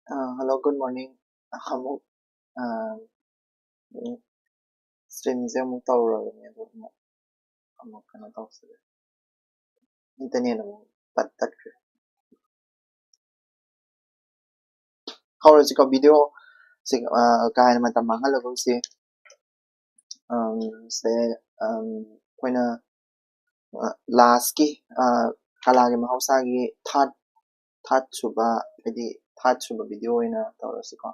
Hello, good morning. Amuk stream se amuk tawrabane ado amuk kano tawsire. Internet amuk tatkhre. Hawrasi ka video se kahaina matam manghalagun se koina last ki Kalagi Mahousa gi third suba hadi third suba video ina tawrasi ko.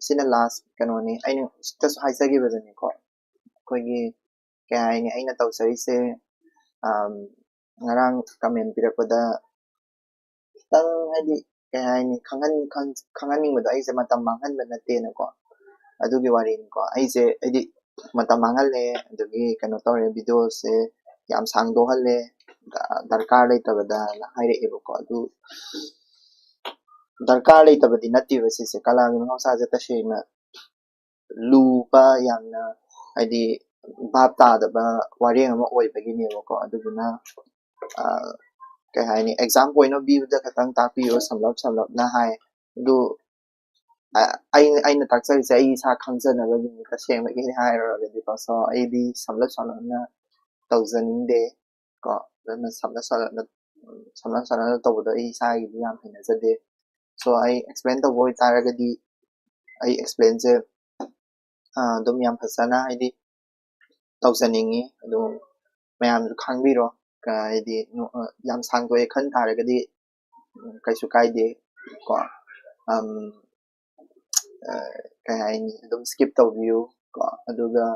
Sina last kanoni aina just haisagi badani ko. Koigi kahaina aina tawsari se ngarang comment pirakpada khitang hadi kaya haini khanghaningbado aise matam manghanba nattena ko adugi warini ko aise hadi matam manghalle adugi kano tawre video se yam sangdohalle darkar leitabada hairebe ko adu darkar leitabadi nattiba sise Kalagi Mahousa se tashena luba yamna hadi bhab tadaba wareng ama oibagine ko aduguna kaya haini exam point of view da khatang tapiyo samlap na hai du aina taksari se ai sa khangjana ba ni ka seng gi hai ro ga di ko so ai di samlap na tawjaninde ko na samlap na tawda ai sa gi yam phina jade so ai explain the void taraga di ai explain se dum yam phasana ai di tawjaningi adu mayam khangbiro ka ai di yam sangdo e khan taraga di kaisu kaide ko kaya haini adum skip tawbiyo ko aduga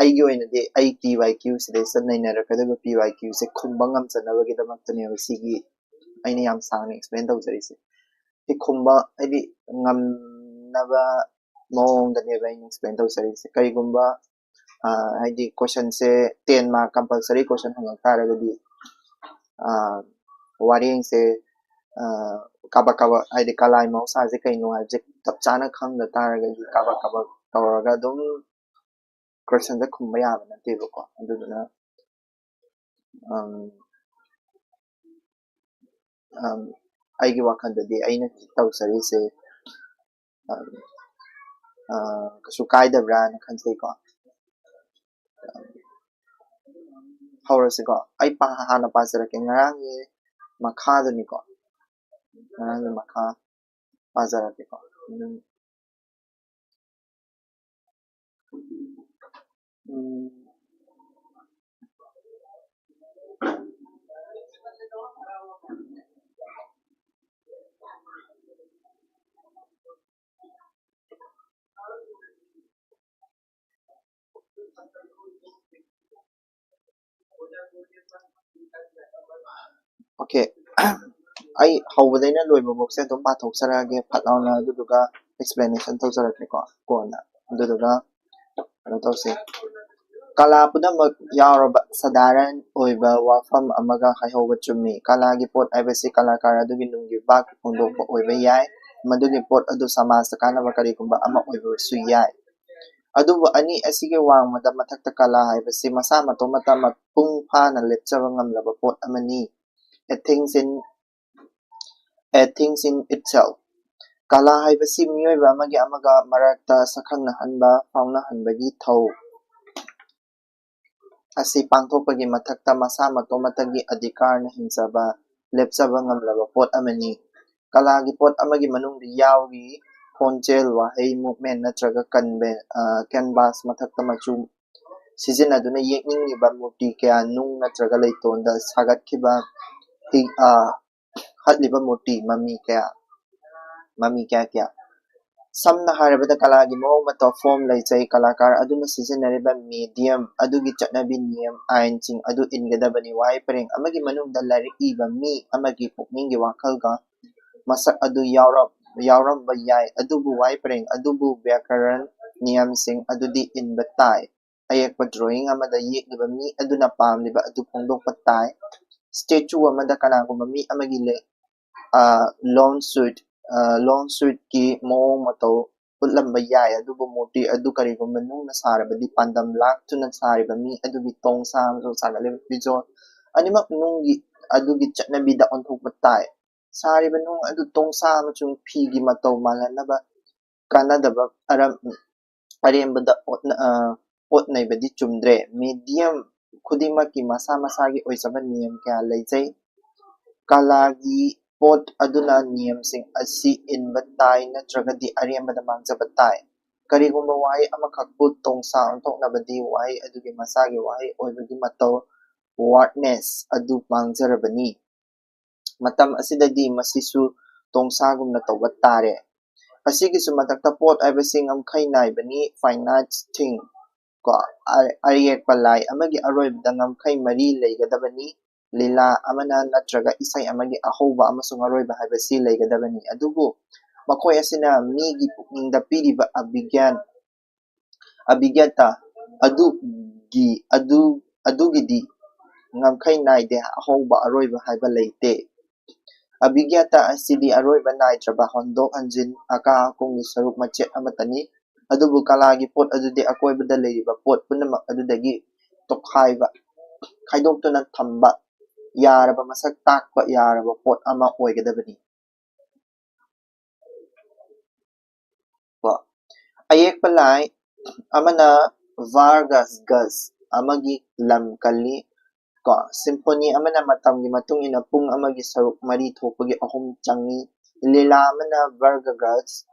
aigi oinadi ai PYQ sida sa nainarakadaba PYQ se khumba ngamjanabagidamaktane sigi aina yam sangna explain tawjarise ti khumba hadi ngamnaba mawongdaneba aina explain tawjarise kaigumba hadi question se 10 mark compulsory question hangak taragadi wareng se kaba hadi Kalagi Mahousa se kaino haibse chap chana khangda taragadi kaba tawraga adum question da khumba yaba nattebako aduduna aigi wakhandadi aina tawjarise kasu kaidabra na khanjai ko hawrasi ko ai hana pazarake ngarangni makhadani ko ngarangni makha pazarake ko Okay. ai hawbadaina loiba bokse adum pathokjarage phatlauna aduduga explanation tawjarake ko kona aduduga ano tawse kala punamak yauraba sadaran oiba wafam amaga haihauba chummi kalagi pot aibasi kalakara adugi nunggi bak phongdokpa oiba yai madugi pot adu samajta kanaba karigumba ama oibasu yai adubu ani asige wangmada mathakta kala haibasi masa matomata mapung phana lepchaba ngamlaba pot amani a things in itself kala haibasi miyoiba amagi amaga marakta sakhangnahanba faungnahanbagi thau asi pangthokpagi mathakta masa matomatagi adhikarna hingchaba lepchaba ngamlaba pot amani kalagi pot amagi manungda yaugi khonjel wahei movement natraga canvas mathakta machu sizinaduna yekningiba murti kaya nung natraga leitonda sagatkiba hatliba murti mami kaya samna harabada kalagi mawong mata form laijai kalakar aduna sizinariba medium adugi chatnabi niyam ainsing adu ingadabani wai pareng amagi manungda larik iba mi amagi pukninggi wakhalga masak adu yauramba yai adubu wai pareng adubu vyakaran niyamsing adudi inba tai ayekpa drawing amada yekliba mi aduna pamliba adu phongdokpa tai statue amada kanagumba mi amagi long suit ki mawong matau utlamba yai adubu murti adu karigumba nungna sarabadi pandam laktuna sariba mi adugi tongsa amso sagaliba visual animak nunggi adugi chatnabida onthokpa tai ꯁꯥꯔꯤꯕ ꯅꯨꯡ ꯑꯗꯨ ꯇꯣꯡꯁꯥ ꯑꯃꯁꯨꯡ ꯐꯤꯒꯤ ꯃꯇꯧ ꯃꯥꯟꯅꯅꯕ ꯀꯥꯟꯅꯗꯕ ꯑꯔꯦꯝꯕꯗ ꯑꯣꯠꯅꯩꯕꯗꯤ ꯆꯨꯝꯗ꯭ꯔꯦ꯫ Medium ꯈꯨꯗꯤꯡꯃꯛꯀꯤ ꯃꯁꯥ ꯃꯁꯥꯒꯤ ꯑꯣꯏꯖꯕ ꯅꯤꯌꯝ ꯀꯌꯥ ꯂꯩꯖꯩ꯫ ꯀꯥꯂꯥꯒꯤ ꯄꯣꯠ ꯑꯗꯨꯅ ꯅꯤꯌꯝꯁꯤꯡ ꯑꯁꯤ ꯏꯟꯕ ꯇꯥꯏ ꯅꯠꯇ꯭ꯔꯒꯗꯤ ꯑꯔꯦꯝꯕꯗ ꯃꯥꯡꯖꯕ ꯇꯥꯏ꯫ ꯀꯔꯤꯒꯨꯝꯕ ꯋꯥꯍꯩ ꯑꯃꯈꯛꯄꯨ ꯇꯣꯡꯁꯥ ꯑꯣꯟꯊꯣꯛꯅꯕꯗꯤ ꯋꯥꯍꯩ ꯑꯗꯨꯒꯤ ꯃꯁꯥꯒꯤ ꯋꯥꯍꯩ ꯑꯣꯏꯕꯒꯤ ꯃꯇꯧ ꯋꯥꯔꯗꯅꯦꯁ ꯑꯗꯨ ꯃꯥꯡꯖꯔꯕꯅꯤ꯫ ꯃꯇꯝ ꯑꯁꯤꯗꯗꯤ ꯃꯁꯤꯁꯨ ꯇꯣꯡꯁꯥꯒꯨꯝꯅ ꯇꯧꯕ ꯇꯥꯔꯦ꯫ ꯑꯁꯤꯒꯤꯁꯨ ꯃꯊꯛꯇ ꯄꯣꯠ ꯍꯥꯏꯕꯁꯤ ꯉꯝꯈꯩ ꯅꯥꯏꯕꯅꯤ ꯐꯥꯏꯅꯥꯏꯠ ꯊꯤꯡ ꯀꯣ ꯑꯌꯦꯛꯄ ꯂꯥꯏ ꯑꯃꯒꯤ ꯑꯔꯣꯏꯕꯗ ꯉꯝꯈꯩ ꯃꯔꯤ ꯂꯩꯒꯗꯕꯅꯤ꯫ ꯂꯤꯂꯥ ꯑꯃꯅ ꯅꯠꯇ꯭ꯔꯒ ꯏꯁꯩ ꯑꯃꯒꯤ ꯑꯍꯧꯕ ꯑꯃꯁꯨꯡ ꯑꯔꯣꯏꯕ ꯍꯥꯏꯕꯁꯤ ꯂꯩꯒꯗꯕꯅꯤ꯫ ꯑꯗꯨꯕꯨ ꯃꯈꯣꯏ ꯑꯁꯤꯅ ꯃꯤꯒꯤ ꯄꯨꯛꯅꯤꯡꯗ ꯄꯤꯔꯤꯕ ꯑꯕꯤꯒ꯭ꯌꯥꯇꯥ ꯑꯗꯨꯒꯤꯗꯤ ꯉꯝꯈꯩ ꯅꯥꯏꯗꯦ ꯑꯍꯧꯕ ꯑꯔꯣꯏꯕ ꯍꯥꯏꯕ ꯂꯩꯇꯦ꯫ ꯑꯕꯤꯒ꯭ꯌꯥꯇꯥ ꯑꯁꯤꯗꯤ ꯑꯔꯣꯏꯕ ꯅꯥꯏꯗ꯭ꯔꯕ ꯍꯣꯟꯗꯣꯛ ꯍꯟꯖꯤꯟ ꯑꯀꯥ ꯑꯀꯨꯝꯒꯤ ꯁꯔꯨꯛ ꯃꯆꯦꯠ ꯑꯃꯠꯇꯅꯤ꯫ ꯑꯗꯨꯕꯨ ꯀꯂꯥꯒꯤ ꯄꯣꯠ ꯑꯗꯨꯗꯤ ꯑꯀꯣꯏꯕꯗ ꯂꯩꯔꯤꯕ ꯄꯣꯠ ꯄꯨꯝꯅꯃꯛ ꯑꯗꯨꯗꯒꯤ ꯈꯥꯏꯗꯣꯛꯇꯨꯅ ꯊꯝꯕ ꯌꯥꯔꯕ ꯃꯁꯛ ꯇꯥꯛꯄ ꯌꯥꯔꯕ ꯄꯣꯠ ꯑꯃ ꯑꯣꯏꯒꯗꯕꯅꯤ꯫ ꯑꯌꯦꯛꯄ ꯂꯥꯏ ꯑꯃꯅ ꯚꯥꯔꯒꯁ ꯑꯃꯒꯤ ꯂꯝ ꯀꯜꯂꯤ꯫ ꯁꯤꯝꯐꯣꯅꯤ ꯑꯃꯅ ꯃꯇꯝꯒꯤ ꯃꯇꯨꯡ ꯏꯟꯅ ꯄꯨꯡ ꯑꯃꯒꯤ ꯁꯔꯨꯛ ꯃꯔꯤ ꯊꯣꯛꯄꯒꯤ 3 ꯆꯪꯏ꯫ ꯂꯤꯂꯥ ꯑꯃꯅ ꯚꯥꯔꯒꯁ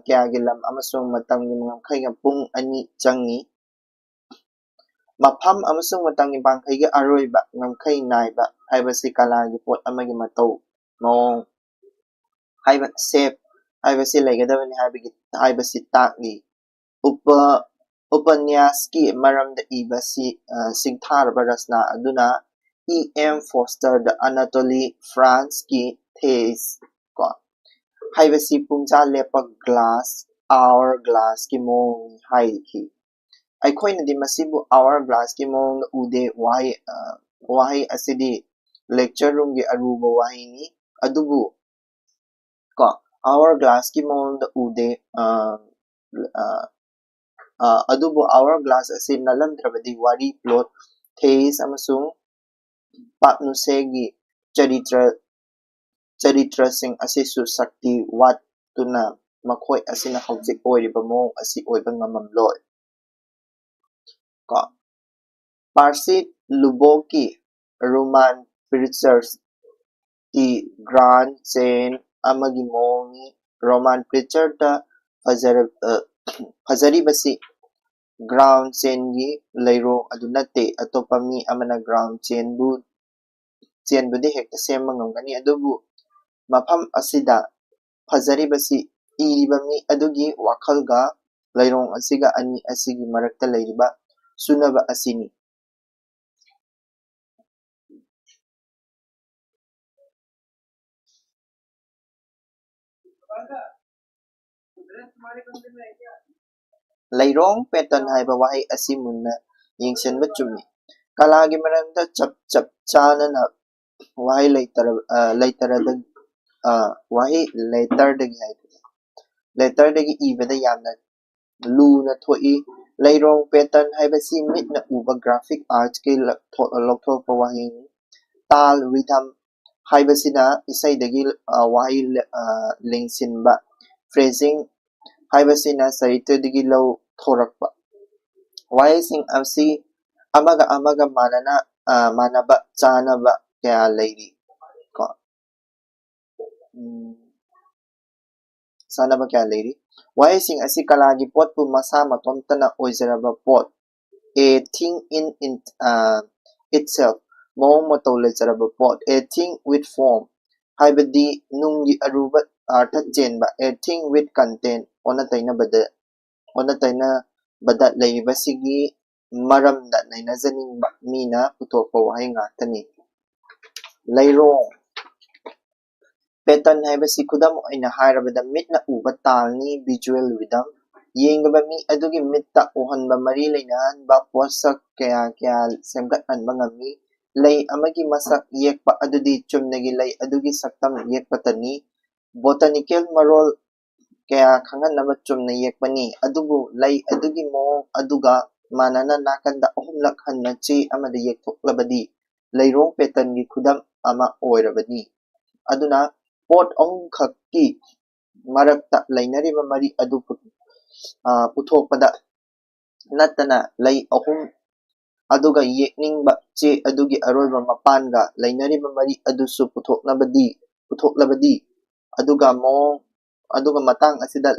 ꯀꯌꯥꯒꯤ ꯂꯝ ꯑꯃꯁꯨꯡ ꯃꯇꯝꯒꯤ ꯉꯝꯈꯩꯒ ꯄꯨꯡ 2 ꯆꯪꯏ꯫ ꯃꯐꯝ ꯑꯃꯁꯨꯡ ꯃꯇꯝꯒꯤ ꯄꯥꯡꯈꯩꯒꯤ ꯑꯔꯣꯏꯕ ꯉꯝꯈꯩ ꯅꯥꯏꯕ ꯍꯥꯏꯕꯁꯤ ꯀꯂꯥꯒꯤ ꯄꯣꯠ ꯑꯃꯒꯤ ꯃꯇꯧ ꯃꯑꯣꯡ ꯁꯦꯞ ꯍꯥꯏꯕꯁꯤ ꯂꯩꯒꯗꯕꯅꯤ ꯍꯥꯏꯕꯁꯤ ꯇꯥꯛꯂꯤ꯫ ꯎꯄꯅ꯭ꯌꯥꯁꯀꯤ ꯃꯔꯝꯗ ꯏꯕ ꯁꯤꯡꯊꯥꯔꯕ ꯔꯆꯅꯥ ꯑꯗꯨꯅ ꯏ. ꯑꯦꯝ. ꯐꯣꯁꯇꯔ ꯗ ꯑꯅꯥꯇꯣꯂꯤ ꯐ꯭ꯔꯥꯟꯁꯀꯤ ꯊꯦꯁ ꯍꯥꯏꯕꯁꯤ ꯄꯨꯡꯖꯥ ꯂꯦꯞꯄ ꯒ꯭ꯂꯥꯁ ꯑꯥꯋꯔ ꯒ꯭ꯂꯥꯁꯀꯤ ꯃꯑꯣꯡꯅꯤ ꯍꯥꯏꯈꯤ꯫ ꯑꯩꯈꯣꯏꯅꯗꯤ ꯃꯁꯤꯕꯨ ꯑꯥꯋꯔ ꯒ꯭ꯂꯥꯁꯀꯤ ꯃꯑꯣꯡꯗ ꯎꯗꯦ꯫ ꯋꯥꯍꯩ ꯑꯁꯤꯗꯤ ꯂꯦꯛꯆꯔ ꯔꯨꯝꯒꯤ ꯑꯔꯨꯕ ꯋꯥꯍꯩꯅꯤ꯫ ꯑꯗꯨꯕꯨ ꯑꯥꯋꯔ ꯒ꯭ꯂꯥꯁꯀꯤ ꯃꯑꯣꯡꯗ ꯎꯗꯦ꯫ ꯑꯗꯨꯕꯨ ꯑꯥꯋꯔ ꯒ꯭ꯂꯥꯁ ꯑꯁꯤ ꯅꯠꯂꯝꯗ꯭ꯔꯕꯗꯤ ꯋꯥꯔꯤ ꯄ꯭ꯂꯣꯠ ꯊꯦꯏꯁ ꯑꯃꯁꯨꯡ ꯄꯥꯛꯅꯨꯁꯦꯒꯤ ꯆꯔꯤꯇ꯭ꯔꯁꯤꯡ ꯑꯁꯤꯁꯨ ꯁꯛꯇꯤ ꯋꯥꯠꯇꯨꯅ ꯃꯈꯣꯏ ꯑꯁꯤꯅ ꯍꯧꯖꯤꯛ ꯑꯣꯏꯔꯤꯕ ꯃꯑꯣꯡ ꯑꯁꯤ ꯑꯣꯏꯕ ꯉꯝꯃꯝꯂꯣꯏ꯫ ꯄꯥꯔꯁꯤ ꯂꯨꯕꯣꯛꯀꯤ ꯔꯣꯃꯥꯟ ꯄ꯭ꯔꯤꯆꯔꯁ ꯇꯤ ꯒ꯭ꯔꯥꯟ ꯆꯦꯟ ꯑꯃꯒꯤ ꯃꯑꯣꯡꯅꯤ꯫ ꯔꯣꯃꯥꯟ ꯄ꯭ꯔꯤꯆꯔꯗ ꯐꯖꯔꯤꯕꯁꯤ ꯒ꯭ꯔꯥꯎꯟ ꯆꯦꯟꯒꯤ ꯂꯩꯔꯣꯡ ꯑꯗꯨ ꯅꯠꯇꯦ꯫ ꯑꯇꯣꯞꯄ ꯃꯤ ꯑꯃꯅ ꯒ꯭ꯔꯥꯎꯟ ꯆꯦꯟꯕꯨꯗꯤ ꯍꯦꯛꯇ ꯁꯦꯝꯕ ꯉꯝꯒꯅꯤ꯫ ꯑꯗꯨꯕꯨ ꯃꯐꯝ ꯑꯁꯤꯗ ꯐꯖꯔꯤꯕꯁꯤ ꯏꯔꯤꯕ ꯃꯤ ꯑꯗꯨꯒꯤ ꯋꯥꯈꯜꯒ ꯂꯩꯔꯣꯡ ꯑꯁꯤꯒ ꯑꯅꯤ ꯑꯁꯤꯒꯤ ꯃꯔꯛꯇ ꯂꯩꯔꯤꯕ ꯆꯨꯅꯕ ꯑꯁꯤꯅꯤ꯫ ꯂꯩꯔꯣꯡ ꯄꯦꯇꯔꯟ ꯍꯥꯏꯕ ꯋꯥꯍꯩ ꯑꯁꯤ ꯃꯨꯟꯅ ꯌꯦꯡꯁꯤꯟꯕ ꯆꯨꯝꯃꯤ꯫ ꯀꯂꯥꯒꯤ ꯃꯔꯝꯗ ꯆꯞ ꯆꯥꯅꯅ ꯋꯥꯍꯩ ꯂꯦꯇꯔꯗꯒꯤ ꯏꯕꯗ ꯌꯥꯝꯅ ꯂꯨꯅ ꯊꯣꯛꯏ꯫ ꯂꯩꯔꯣꯡ ꯄꯦꯇꯔꯟ ꯍꯥꯏꯕꯁꯤ ꯃꯤꯠꯅ ꯎꯕ ꯒ꯭ꯔꯥꯐꯤꯛ ꯑꯥꯔꯠꯁꯀꯤ ꯂꯧꯊꯣꯛꯄ ꯋꯥꯍꯩꯅꯤ꯫ ꯇꯥꯜ ꯔꯤꯊꯝ ꯍꯥꯏꯕꯁꯤꯅ ꯏꯁꯩꯗꯒꯤ ꯋꯥꯍꯩ ꯂꯦꯡꯁꯤꯟꯕ꯫ ꯐ꯭ꯔꯦꯖꯤꯡ ꯍꯥꯏꯕꯁꯤꯅ ꯆꯔꯤꯇ꯭ꯔꯗꯒꯤ ꯂꯧꯊꯣꯔꯛꯄ꯫ ꯋꯥꯍꯩꯁꯤꯡ ꯑꯁꯤ ꯑꯃꯒ ꯑꯃꯒ ꯃꯥꯟꯅꯕ ꯆꯥꯅꯕ ꯀꯌꯥ ꯂꯩꯔꯤ꯫ ꯋꯥꯍꯩꯁꯤꯡ ꯑꯁꯤ ꯀꯂꯥꯒꯤ ꯄꯣꯠꯄꯨ ꯃꯁꯥ ꯃꯇꯣꯝꯇꯅ ꯑꯣꯏꯖꯔꯕ ꯄꯣꯠ ꯑꯦ ꯊꯤꯡ ꯏꯟ ꯏꯠꯁꯦꯜꯐ ꯃꯑꯣꯡ ꯃꯇꯧ ꯂꯩꯖꯔꯕ ꯄꯣꯠ꯫ ꯑꯦ ꯊꯤꯡ ꯋꯤꯠ ꯐꯣꯔꯝ ꯍꯥꯏꯕꯗꯤ ꯅꯨꯡꯒꯤ ꯑꯔꯨꯕ ꯑꯔꯊ ꯆꯦꯟꯕ꯫ ꯑꯦ ꯊꯤꯡ ꯋꯤꯠ ꯀꯟꯇꯦꯟ ꯑꯣꯟꯅ ꯇꯩꯅꯕꯗ ꯂꯩꯔꯤꯕꯁꯤꯒꯤ ꯃꯔꯝꯗ ꯅꯩꯅꯖꯅꯤꯡꯕ ꯃꯤꯅ ꯄꯨꯊꯣꯛꯄ ꯋꯥꯍꯩ ꯉꯥꯛꯇꯅꯤ꯫ ꯂꯩꯔꯣꯡ ꯄꯦꯇꯔꯟ ꯍꯥꯏꯕꯁꯤ ꯈꯨꯗꯝ ꯑꯣꯏꯅ ꯍꯥꯏꯔꯕꯗ ꯃꯤꯠꯅ ꯎꯕ ꯇꯥꯜꯅꯤ꯫ ꯚꯤꯖꯨꯑꯦꯜ ꯔꯤꯗꯝ ꯌꯦꯡꯂꯤꯕ ꯃꯤ ꯑꯗꯨꯒꯤ ꯃꯤꯠꯇ ꯎꯍꯟꯕ ꯃꯔꯤ ꯂꯩꯅꯍꯟꯕ ꯄꯣꯠꯁꯛ ꯀꯌꯥ ꯁꯦꯝꯒꯠꯍꯟꯕ ꯉꯝꯃꯤ꯫ ꯂꯩ ꯑꯃꯒꯤ ꯃꯁꯛ ꯌꯦꯛꯄ ꯑꯗꯨꯗꯤ ꯆꯨꯝꯅꯒꯤ ꯂꯩ ꯑꯗꯨꯒꯤ ꯁꯛꯇꯝ ꯌꯦꯛꯄꯇꯅꯤ꯫ ꯕꯣꯇꯥꯅꯤꯀꯦꯜ ꯃꯔꯣꯜ ꯀꯌꯥ ꯈꯪꯍꯟꯅꯕ ꯆꯨꯝꯅ ꯌꯦꯛꯄꯅꯤ꯫ ꯑꯗꯨꯕꯨ ꯂꯩ ꯑꯗꯨꯒꯤ ꯃꯑꯣꯡ ꯑꯗꯨꯒ ꯃꯥꯟꯅꯅ ꯅꯥꯀꯟꯗ 3ꯂꯛ ꯍꯟꯅ ꯆꯦ ꯑꯃꯗ ꯌꯦꯛꯊꯣꯛꯂꯕꯗꯤ ꯂꯩꯔꯣꯡ ꯄꯦꯇꯔꯟꯒꯤ ꯈꯨꯗꯝ ꯑꯃ ꯑꯣꯏꯔꯕꯅꯤ꯫ ꯑꯗꯨꯅ pot ahum khakki marakta lainariba mari adu puthokpada natana lay ahum aduga yekningba che adugi aroiba mapanga lainariba mari adusu puthoknabadi aduga aduga matang asida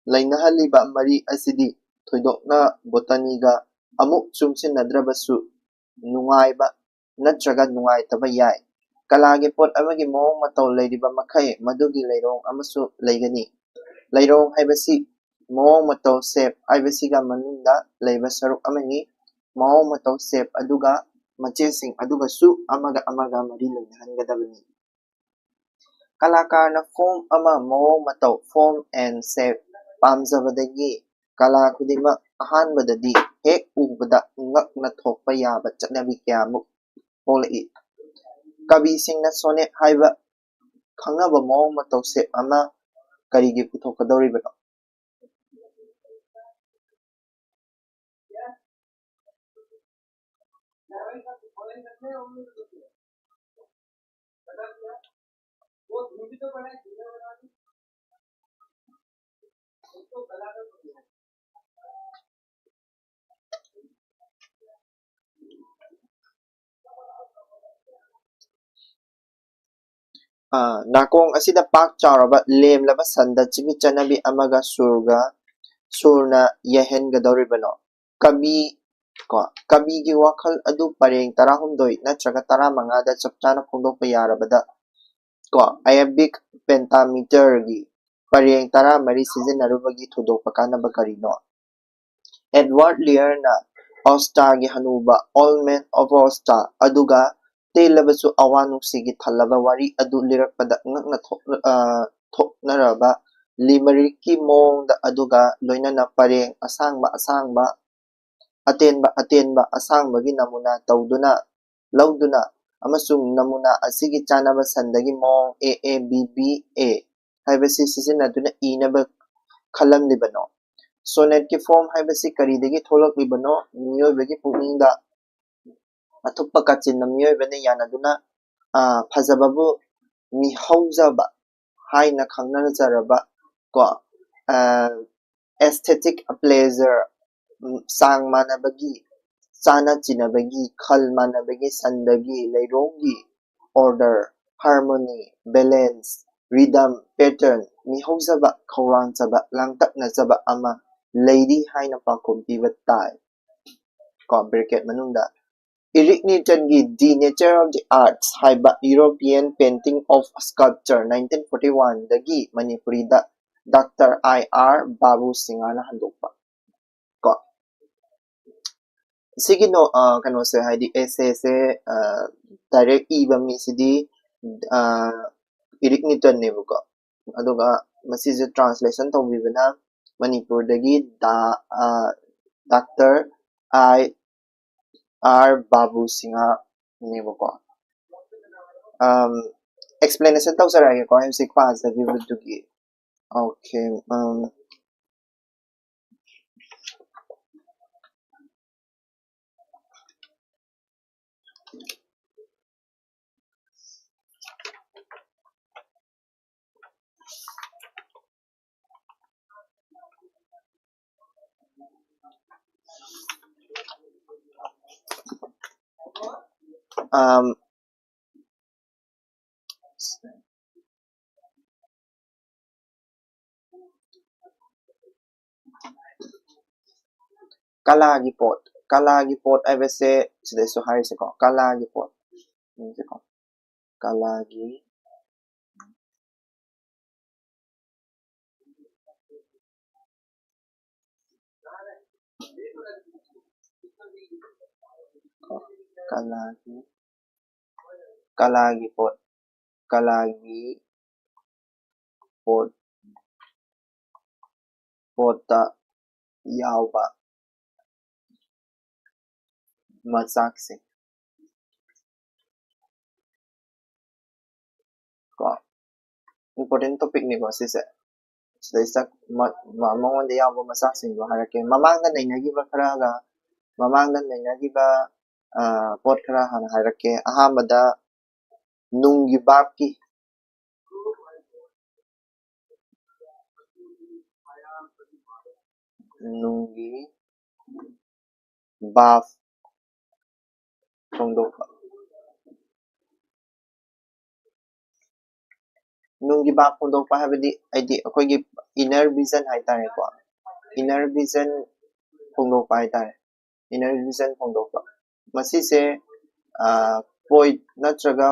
lainahaliba mari asidi thoidokna botaniga amuk chumsinnadrabasu nungaiba natraga nungaitaba yai kalagi pot amagi mawong mataw layriba makai madugi layrong amasu laygani layrong haibasi mawong mataw sep haibasiga manunda layba saruk amani mawong mataw sep aduga machesing aduga su amaga mari laynahangadabani kalakarna form ama mawong mataw form and shape pamjabadagi kala khudimak ahanbadadi hek ubada ngakna thokpa yaba chatnabi kayamuk polai kabisingna sonnet haiba khangnaba mawong mataw shape ama karigi puthokadoribano nakong asida pak chauraba lemlaba sanda chigi chanabi amaga surna yahengadoribano kabigi wakhal adu pareng 12 natraga 15 da chapchana phongdokpa yarabada Iambic pentameter gi pareng 13 sizinarubagi thudokpa kanaba karino Edward Learna Ostar gi hanuba All Men of Ostar aduga telabasu awanuksigi thalaba wari adu lirakpada ngakna thoknaraba limeriki mongda aduga loinana pareng asangba atenba asangbagi namuna lauduna amasung namuna asigi chanaba sandagi mong AABBA haibasi sizinaduna inaba khalamlibano sonnet ki form haibasi karidagi tholaklibano miyoibagi pukningda atuppa kachinna miyoibana yanaduna phajababu mihaujaba haina khangnarjaraba aesthetic pleasure sang manabagi chana chinabagi khal manabagi sandagi laironggi order harmony balance rhythm pattern mihaujaba khawrangjaba langtaknajaba ama lady haina pakom piba tai bracket manungda Eric Newton's The Nature of the Arts haiba European Painting of Sculpture 1941 dagi Manipuri da Dr. I.R. Babu Singana handokpa sigi no kano se haidi essay se direct iba mi sidi Eric Newton ne buko aduga masise translation tawbibana Manipur dagi Dr. I.R. Babu Singa ne buko explanation tawsarage ko MC class dagi budugi okay Kalagi pot I will say today so hari se ko Kalagi pot se ko Kalagi Kalagi pot pota yauba masaksi ko important topic ni ko sise sisa mawon de yauba masaksi ko harake mamangda nainagiba kharaga mamangda nainagiba pot khara hana harake ahamada nunggi babki nunggi bath fongdokpa nunggi bath fongdokpa habidi aidi akoigi inner vision haitare ko inner vision fongdokpa haitare inner vision fongdokpa masi se point natraga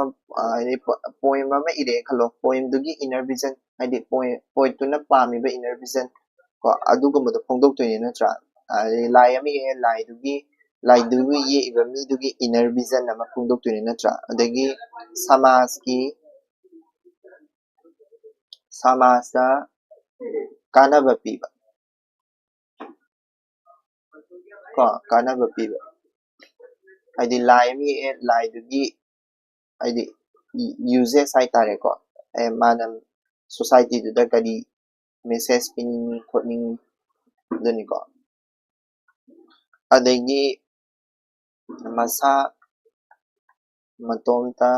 poem ama ire khalo poem dugi inner vision haidi point tuna pamiba inner vision ko adugumado fongdoktoini natra lai ami lai dugi ye iba mi dugi inner vision ama fongdoktoini natra adagi samasta kanaba piba ko kanaba piba haidi lai ami lai dugi haidi uses haitare ko manam society duda kadi message piningi khotningi dani ko adagi masa matomta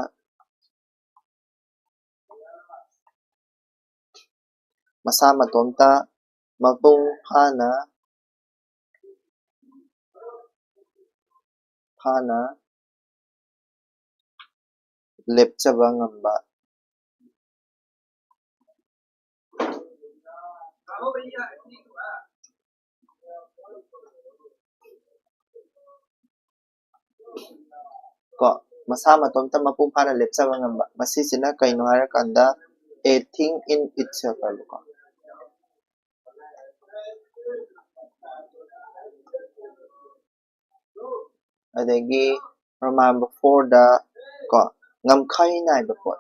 mapung phana lepchaba ngamba ko masa matomta mapung phana lepchaba ngamba masisina kaino harakanda a thing in itself ko adagi remember for the ko ngamkhai naiba pot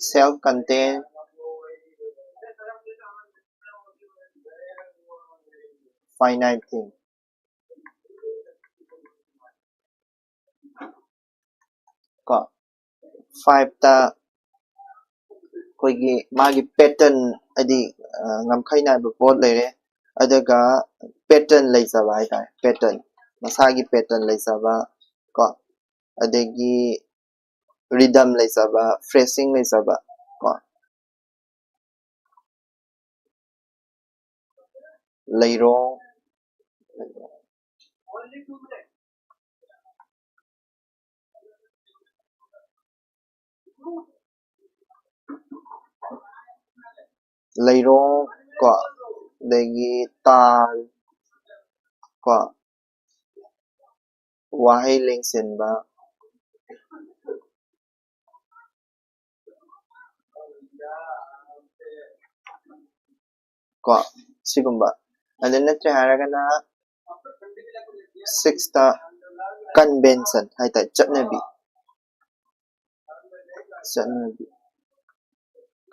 self-contained finite thing ko 5 ta koigi magi pattern adi ngamkhai naiba pot lere adaga pattern leisaba haitare pattern masagi pattern leisaba ko adagi rhythm leisaba phrasing leisaba ko leirong leirong ko adagi tal ko wahai lengsenba ko sigumba and then natre haragana 6 ta convention haita chatnabi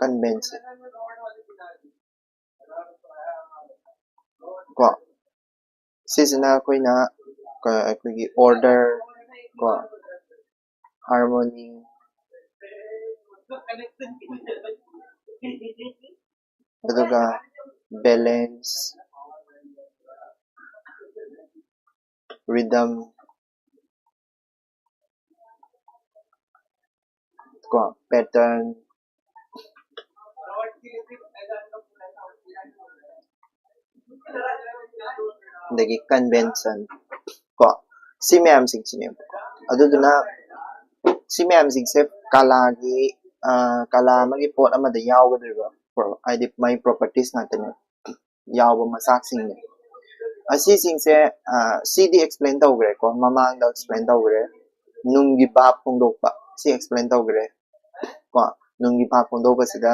convention ko sisina koina koigi order ko harmony aduga balance rhythm ko pattern dagi convention ko si mayam sing chine aduduna si mayam sing se kalagi kala magi pot amada yawgadriba haidi mai properties natane yawba masak sing asi sing se cd explain tawgre ko mamang da explain tawgre nunggi bab phongdokpa si explain tawgre ko nunggi bab phongdokpa sida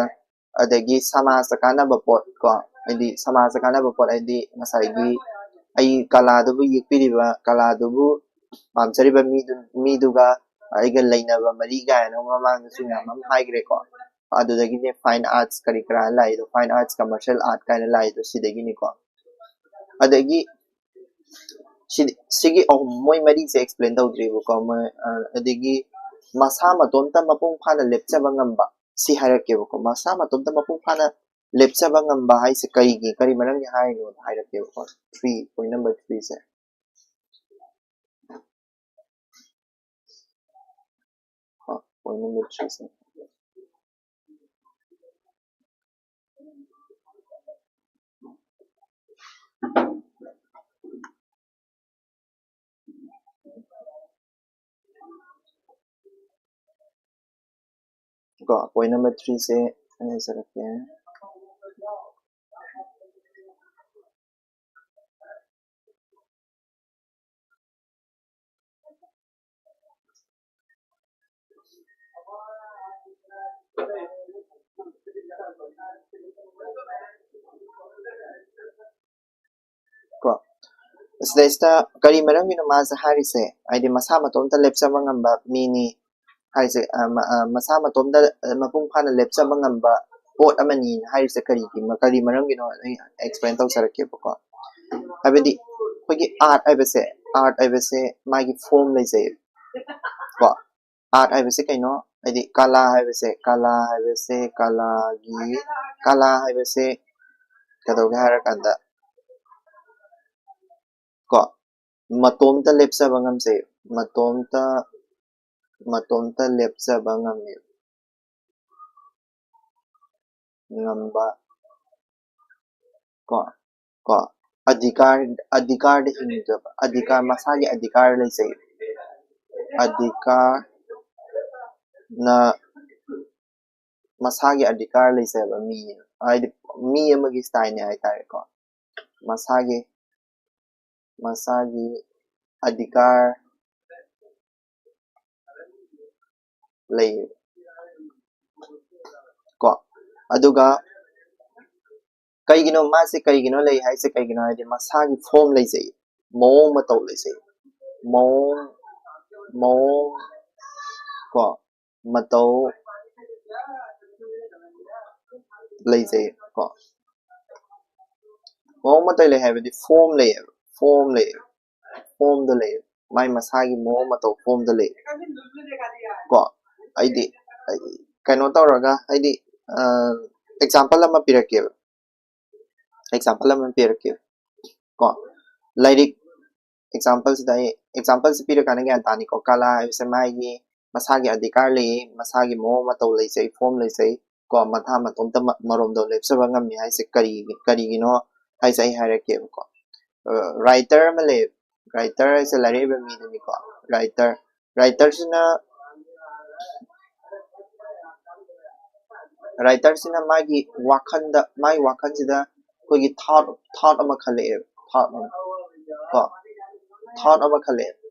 adagi samasa kanaba pot ko haidi samasa kanaba pot haidi masaigi ai kaladubu yekpiriba kaladubu pamjariba miduga aiga leinaba mari gaina mamang su yamam haigre ko adudagi ne fine arts kari kara lai do fine arts commercial art kaina lai do sidagi ni ko adagi sigi moi mari se explain tawdribu ko adagi masa matomta mapung phana lepchaba ngamba si harakebo ko masa matomta mapung phana lepchaba ngamba haise kari marang ni haino hairake ko 3 point number 3 se point number 3 se point number 3 se ano sa rakya ko Sdesta kari marang gino masa hari se ay di masama tom ta lepsa mangamba mini hari se masama tom da mapung phana lepsa mangamba pot amani hari se kari marang gino explain taw sarakye ko habedi kogi art ay bese magi form lay se ko art ay bese kaino ay di kala ay bese kalagi kala ay bese kadaw harakanda ko matomta lepsa bangam se matomta lepsa bangam ngamba ko adhikar de hinjab adhikar masagi adhikar lay se adhikar na masagi adhikar lay se ba mi amagi style ni ay tare ko masagi adhikar lay ko aduga kaigino masi kaigino lay hai se kaigino ay di masagi form lay se mo mataw lay se mo ko mataw lay se ko mo mataw lay hai di form the lay mai masagi mo mataw form the lay ko ay di kaino tawraga ay di example lama pirakyo ko lyric examples pirakana gyan tani ko kala ay se magi masagi adhikar lay masagi mo mataw lay se form lay se ko matha matom ta marom do lep sa bangam mi ay se kari gino ay se harakyo ko writer male writer ay se lari ba mi ni ko writer sina magi wakan sida kogi thought ama khale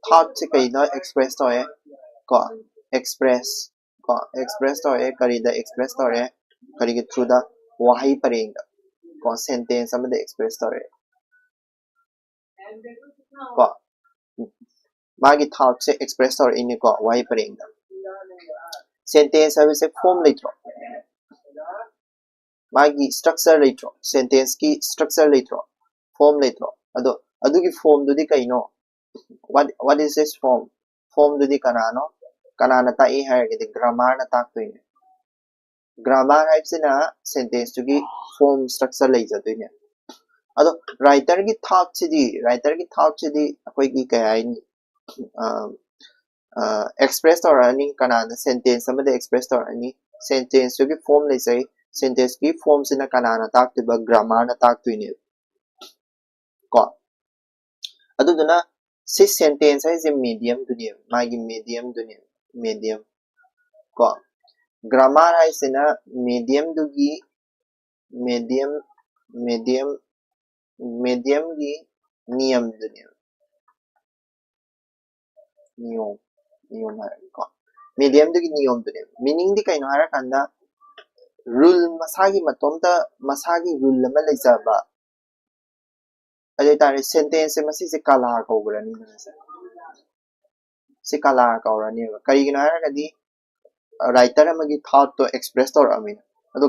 thought se kai no express to hai ko express to hai kari da express to hai kari ge through da wahai pareng ko sentence ama da express to hai ko magi thought se express to hai ni ko wahai pareng sentence abi se form litro magi structure litro sentence ki structure litro form litro adugi form dudi kaino what is this form dudi kanana ta e hai ge grammar na tak to grammar hai sina sentence tugi form structure lay ja to ado writer ki thought chidi akoi ki kai ni express or any kanana sentence sama de express or any sentence tugi form lay say sentence ki form sina kanana tak to ba grammar na tak to ni ko adu duna si sentence hai je medium dunia magi medium ko grammar hai sina medium dugi medium gi niyam dunia niyom hai ko medium dugi niyom dunia meaning di kaino hara kanda rule masagi rule lama lay jaba tare sentence se masi se kala ko grani se kala ko rani kari gina hara kadi writer amagi thought to express to amin ado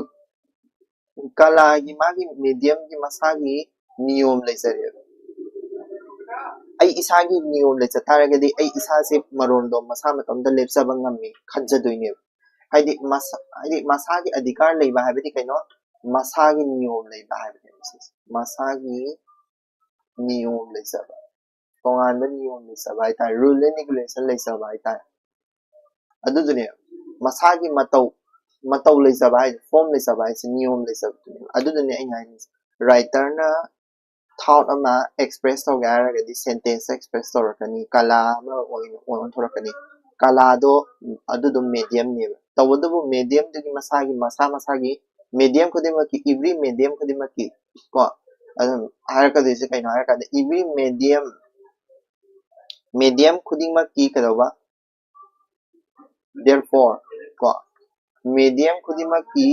kala gi magi medium gi masagi niyom lay jare ai isagi niyom lay tare kadi ai isa se maron do masa matom da lepsa bangami khanja doine haidi masagi adhikar lay ba habedi kaino masagi niyom lay ba habedi masagi niyom lay saba tongan ba niyom lay saba ita rule and regulation lay saba ita adu dunia masagi matau leizaba hai form leizaba hai niyom leizaba adudane aina writer na thought ama express to gara gadi sentence express to rakani kala ma on thorakani kala do adudu medium ne tawadu medium de masagi medium khudimaki every medium khudimaki ko adum haraka dise kaino haraka every medium khudimaki kadawa therefore ko medium khudimaki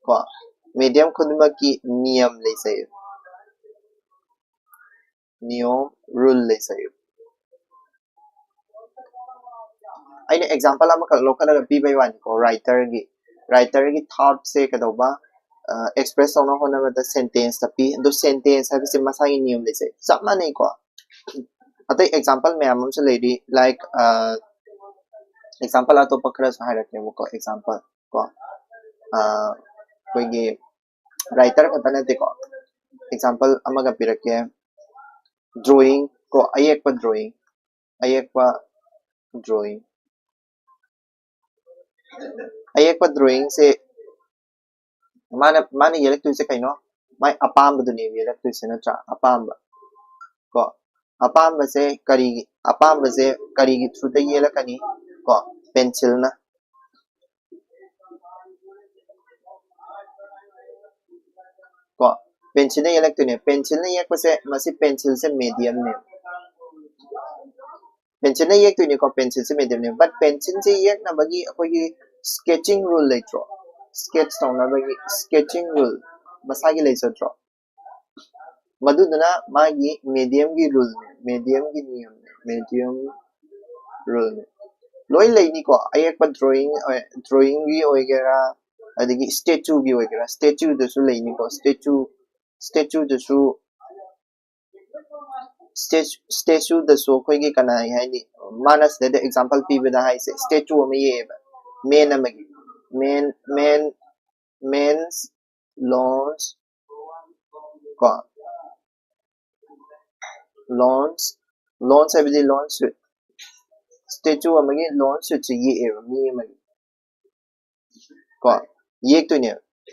ko medium khudimaki niyam leisay niyom rule leisay aina example ama local pi by one ko writer gi thought se kadawa express on hona the sentence tapi do sentence have se masagi niyam leisay sama nei ko atay example me amam se lady like example ato pakra sa harak ko example ko koigi writer katana te ko example amaga pirake drawing ko ayek pa drawing se mana yelek tu se kaino mai apamba du ne yelek tu se na cha apamba ko apamba se kari gi through the yelek ani ko pencil na ko pencil na yelek tu ne pencil na yak pa se masi pencil se medium ne pencil na yek tu ne ko pencil se medium ne but pencil se yek na bagi akoi sketching rule leitro sketch to na bagi sketching rule masagi leitro maduduna magi medium gi rule medium gi niyam medium rule loi leini ko ayek pa drawing gi oigera adigi statue gi oigera statue da su leini ko statue da su koi gi kana hai ni manas de example pi beda hai se statue me ye men's lawns ko lawns abdi lawns statue amagi lawns su ye mi amagi ko ye tu ne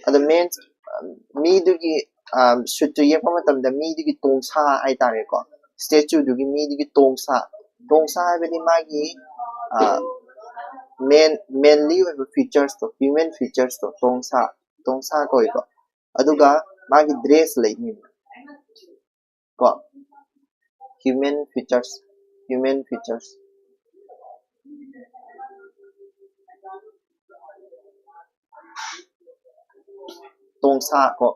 ada means mi du gi should to ye pamatam da mi du gi tongsa ai tare ko statue du gi mi du gi tongsa abdi magi mainly with features to human features to tongsa ko iko aduga magi dress leini ko human features tongsa ko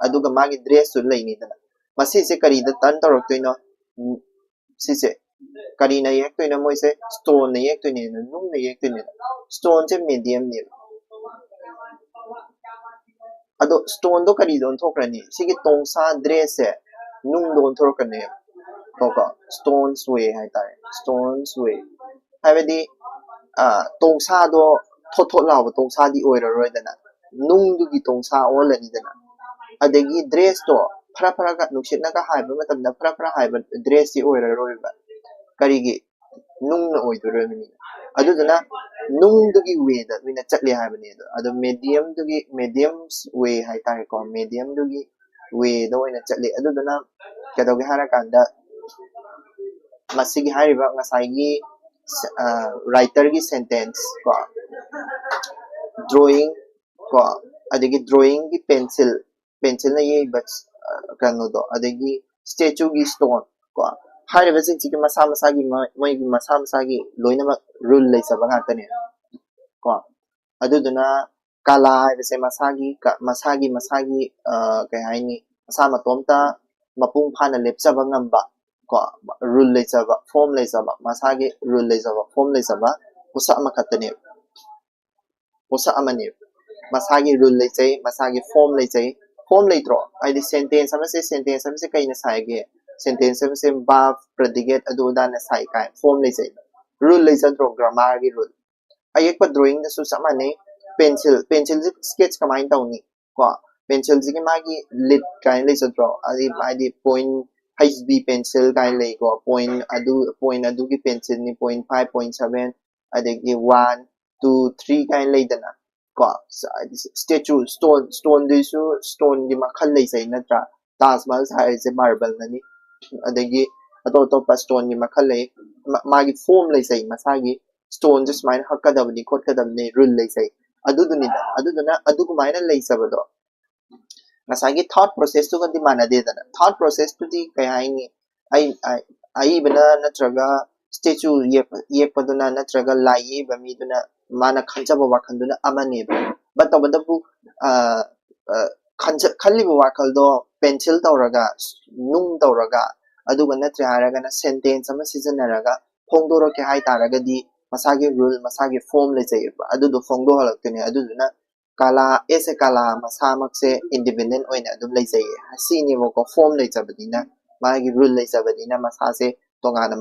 aduga magi dress su leini dana masi se kari da tan torok to no sise kari na yek to no moi se stone na yek to ne nung na yek to ne stone se medium ne ado stone do kari don thokrani sigi tongsa dress se nung don thorkane ko stones way hai tai stones way habedi tongsa do thotho lawo tongsa di oira roi dana nung du gi tongsa olani dana adegi dress to phara ga nuksit na ga haiba matam na phara haiba dress di oira roi ba kari gi nung na oi do roi ni adu dana nung du gi way da wina chatli haiba ni adu medium's way hai tai ko medium du gi way do ina chatli adu dana kadogi hara kanda masigi hariba ngasai gi writer gi sentence ko drawing ko adigi drawing gi pencil na ye but kano do adigi statue gi stone ko hariba sing chi masa gi masa gi loina ma rule lei sa banga tane ko aduduna kala se masagi kai haini masa matomta mapung phana lepsa bangamba ko rule leisaba form leisaba masagi rule leisaba form leisaba pusa makatane pusa amani masagi rule leisai masagi form leitro ai sentence sama se kaina saige sentence sama se verb predicate adu dana sai kai form leisai rule leisa dro grammar gi rule ayek pa drawing da su sama ne pencil sketch kamai tawni ko pencil ji magi lit kai leisa dro ai point HB pencil kai lei ko point adu ki pencil ni point 5 point 7 adagi 1 2 3 kai lei dana ko statue stone disu stone gi makhal lei sai natra Taj Mahal hai se marble nani adagi atop stone gi makhal lei magi form lei sai masagi stone just mine hakadabni khotkadabni rule lei sai aduduna adugumaina lei sabado masagi thought process to di manade dana thought process to di kay haini ai bana natraga statue yekpaduna natraga lai ba mi duna mana khanjaba wakhanduna amane but tabadabu khalliba wakaldo pencil tawraga nung tawraga aduga natre haraga na sentence ama sijanaraga phongdoro ke hai taraga di masagi rule masagi form le jay adudo phongdo halaktene aduduna kala ese kala masamak se independent oina adum lei jay hasini mo ko form lei jabadina magi rule lei jabadina masa se tongana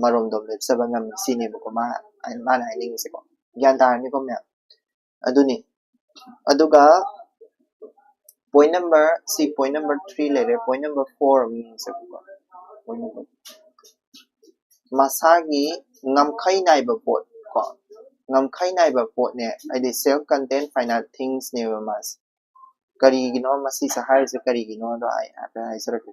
maromdom le sabangam sini mo ko mana haning se ko gyan dar ni ko me aduni aduga point number 3 later point number 4 means point number masagi ngamkhai naiba pot ko ngamkhai naiba pot ne id self contained finite things ne mas karigino masi sa har se karigino do ai sara ko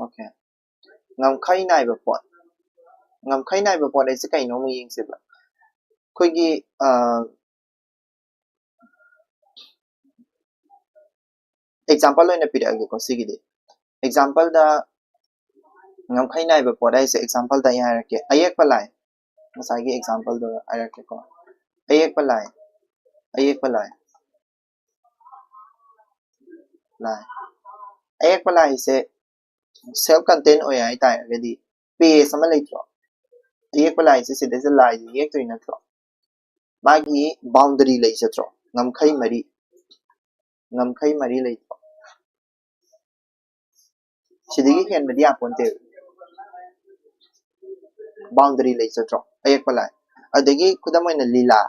okay ngamkhai naiba pot ai se kai no mu ying se ba khoi gi example loina pira ge ko sigidi example da ngamkhai naiba pot ai se example da ya ke ayak palai masagi example do ayak ko ayak palai lai ayak palai se self contained oya ai tai agadi page ama leitro ayak palai se sida se lai yek to ina tro magi boundary lei chatro ngamkhai mari lei sidigi hen medi aponte boundary lei chatro ayak palai adagi kudamoina lila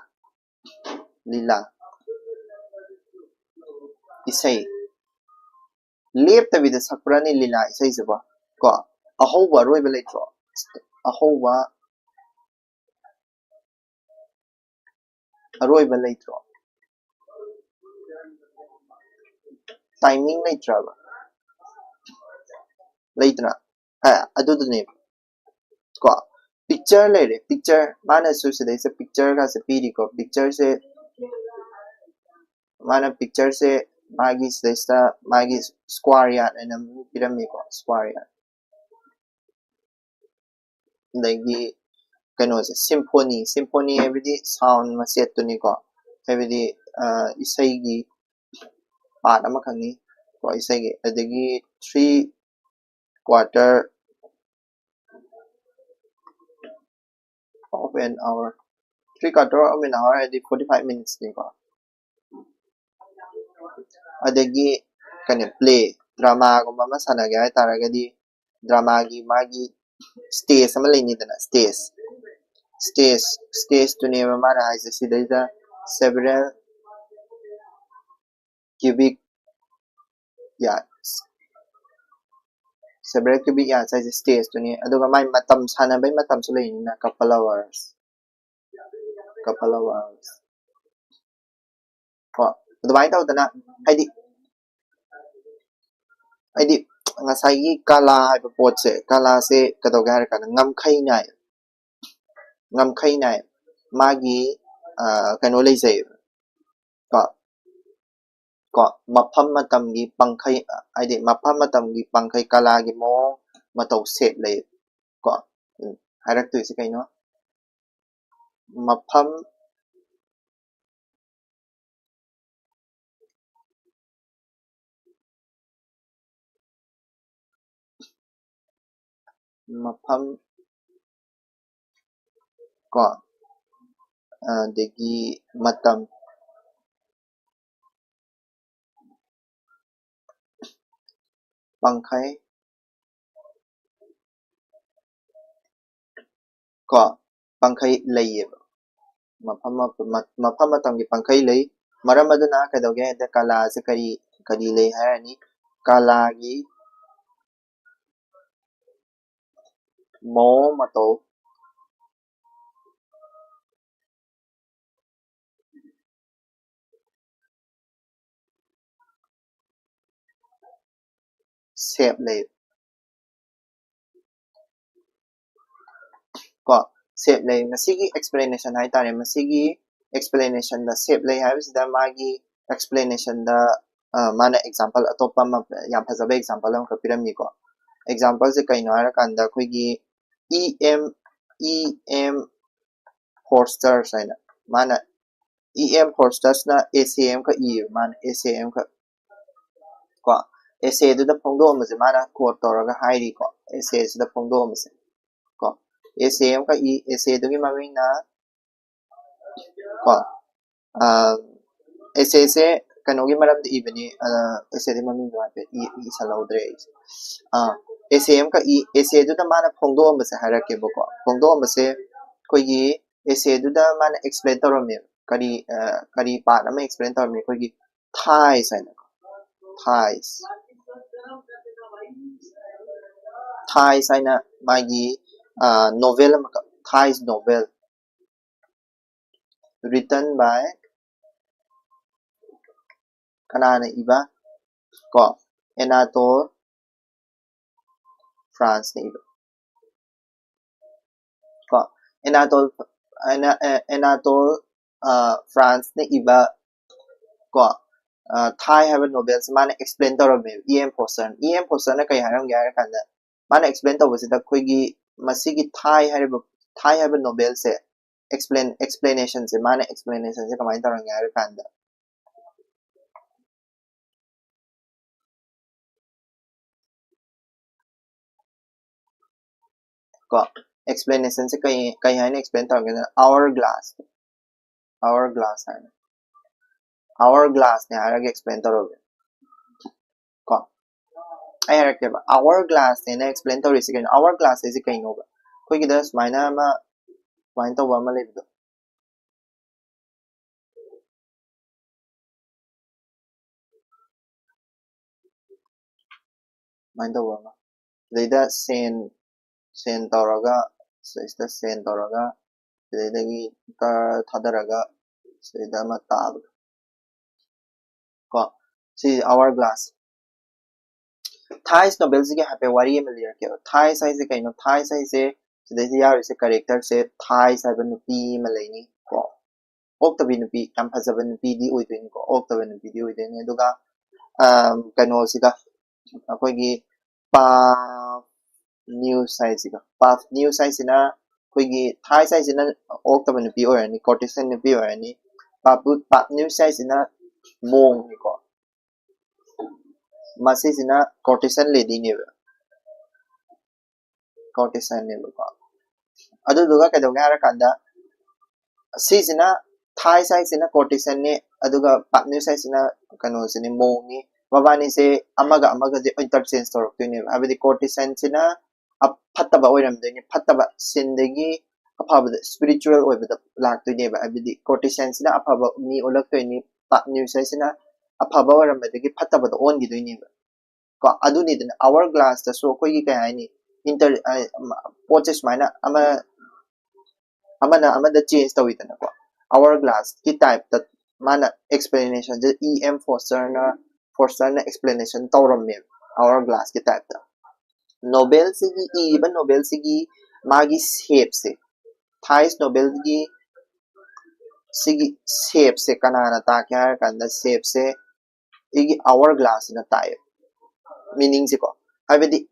isai leptabida sakprani lila isai seba ko ahoba roiba leitro ahoba aroiba leitro timing leitraba leitra adudune ko picture lere picture mana su se desa picture ka se piri ko picture se mana picture se magi desa magi square ya na pyramid ko square ya dagi kano se symphony every sound maset to ni ko every isai gi part ama khani ko isai gi adagi 3 quarter of an hour 3 quarter of an hour at 45 minutes ni ko adagi kane play drama ko mama sanage ay taragadi drama gi magi stage ama leni dana stage to ne mana ay sida several cubic yards ay stage to ne aduga may matam sana bay matam so leni na couple hours ko adumay tawdana haidi ngasai kala haiba potse kala se kadoga har kana ngamkhai nai magi kano lei sai ko mafam matamgi pangkhai haidi mafam matamgi pangkhai kala gi mo matau set lei ko harak tu se kaino mafam ko degi matam pangkhai ko pangkai layeba mafam matamgi pangkai lay maram aduna kadoge da kala se kari lay harani kalagi mo mato shape lay ko shape lay masigi explanation hai tare masigi explanation da shape lay habis da magi explanation da mana example atopa ma yam phajabe example am ka pirami ko example se kaino ara kanda khoigi em Forsters haina mana Forsters na ACM ka mana ACM ka ko essay du da phongdo amase mana quote toraga hairi ko essay se da phongdo amase ko ACM ka essay du gi maming na ko essay se kanogi maram de ibani essay de maming do ape isa laudre ACM ka essay du da mana phongdo amase harake boko phongdo amase koigi essay du da mana explain torome kari part ama explain torome koigi thighs haina thighs thighs haina magi novel thighs novel written by kanana iba ko Anatole France na iba ko Anatole France na iba ko Thai have Nobel mana explain torome EM Forster na kay haram gyara kanda mana explain tawsida khoigi masigi Thai have Nobel se explanation se mana explanation se kamai tarang gyara kanda ko explanation se kai haina explain tarang hourglass hourglass ne harage explain torobe ko ai harake ba hourglass ne na explain tori se kaino hourglass se kaino ba khoigi da smaina ma smain to ba ma lebdo smain to ba ma leida sen toraga sida sen toraga leidagi thadaraga sida ma tab ko si hourglass Thai Nobel se happy wari em liar ke Thai size kaino Thai size se sidai yar se character se Thai size nupi malaini ko oktabi nupi yam phajaban nupi di oidin ko oktabi nupi di oidin aduga kaino siga akoigi pa new size na akoigi Thai size na oktabi nupi orani courtesan nupi orani pa new size na mong ni ko masisina courtesan lady ne courtesan ne ko aduga kadoga hara kanda sisina Thai size na courtesan ne aduga partner size na kano sini mong ni mabani se amaga je interchange toroktoine abidi courtesan sina phattaba oiramdoine phattaba sindagi afaba spiritual oibada laktoine ba abidi courtesan sina afaba mi olaktoine partner size sina afaba oirambadagi phattaba on gidoine ba ko aduni den hourglass da so koi kai hai ni inter process mana ama da change tawi dana ko hourglass ki type that mana explanation the Forster na explanation tawram me hourglass ki type da Nobel sigi magi shape se Thais Nobel sigi shape se kanana ta kya kanda shape se igi hourglass na type meaning se ko habidi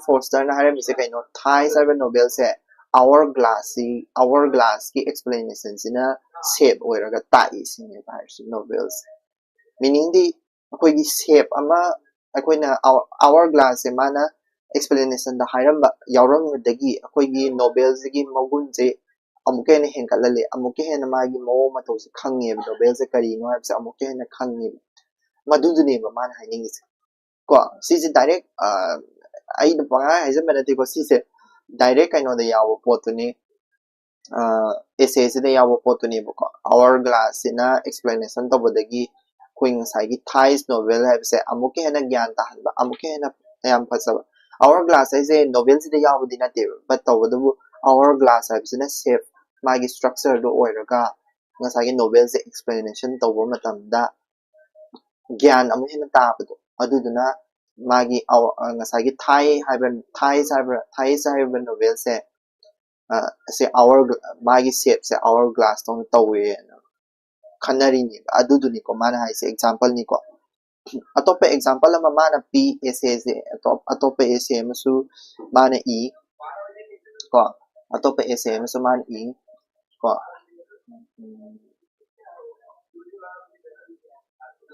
Forster na haram se kaino Thai cyber Nobel se hourglass ki explanation sina shape oiraga tai sine bars Nobels meaning di akoigi shape ama akoina hourglass se mana explanation da haram yauram dagi akoigi Nobels gi magun se amuke ne henkalale amuke hena magi mo mato se khange Nobel se kari no habse amuke hena khange madudune ba mana hainin ko sisi direct ai no panga haisa menati ko sisi direct kaino da yawo potuni essay sida yawa potuni buko hourglass sina explanation to bodagi queen sagi thais novel have say amuke hena gyan ta hanba amuke hena yam phasaba hourglass is a novel sida yawa dina te but to bodu hourglass have sina shape magi structure do oiraga ngasagi novel se explanation to bo matamda gyan amu hena ta badu aduduna magi ngasagi thai novel se say our magi shape say hourglass tong tawe khanari ni aduduni ko mana hai se example ni ko atope example ama mana p essay se atope essay masu mana e ko atope essay masu mana e ko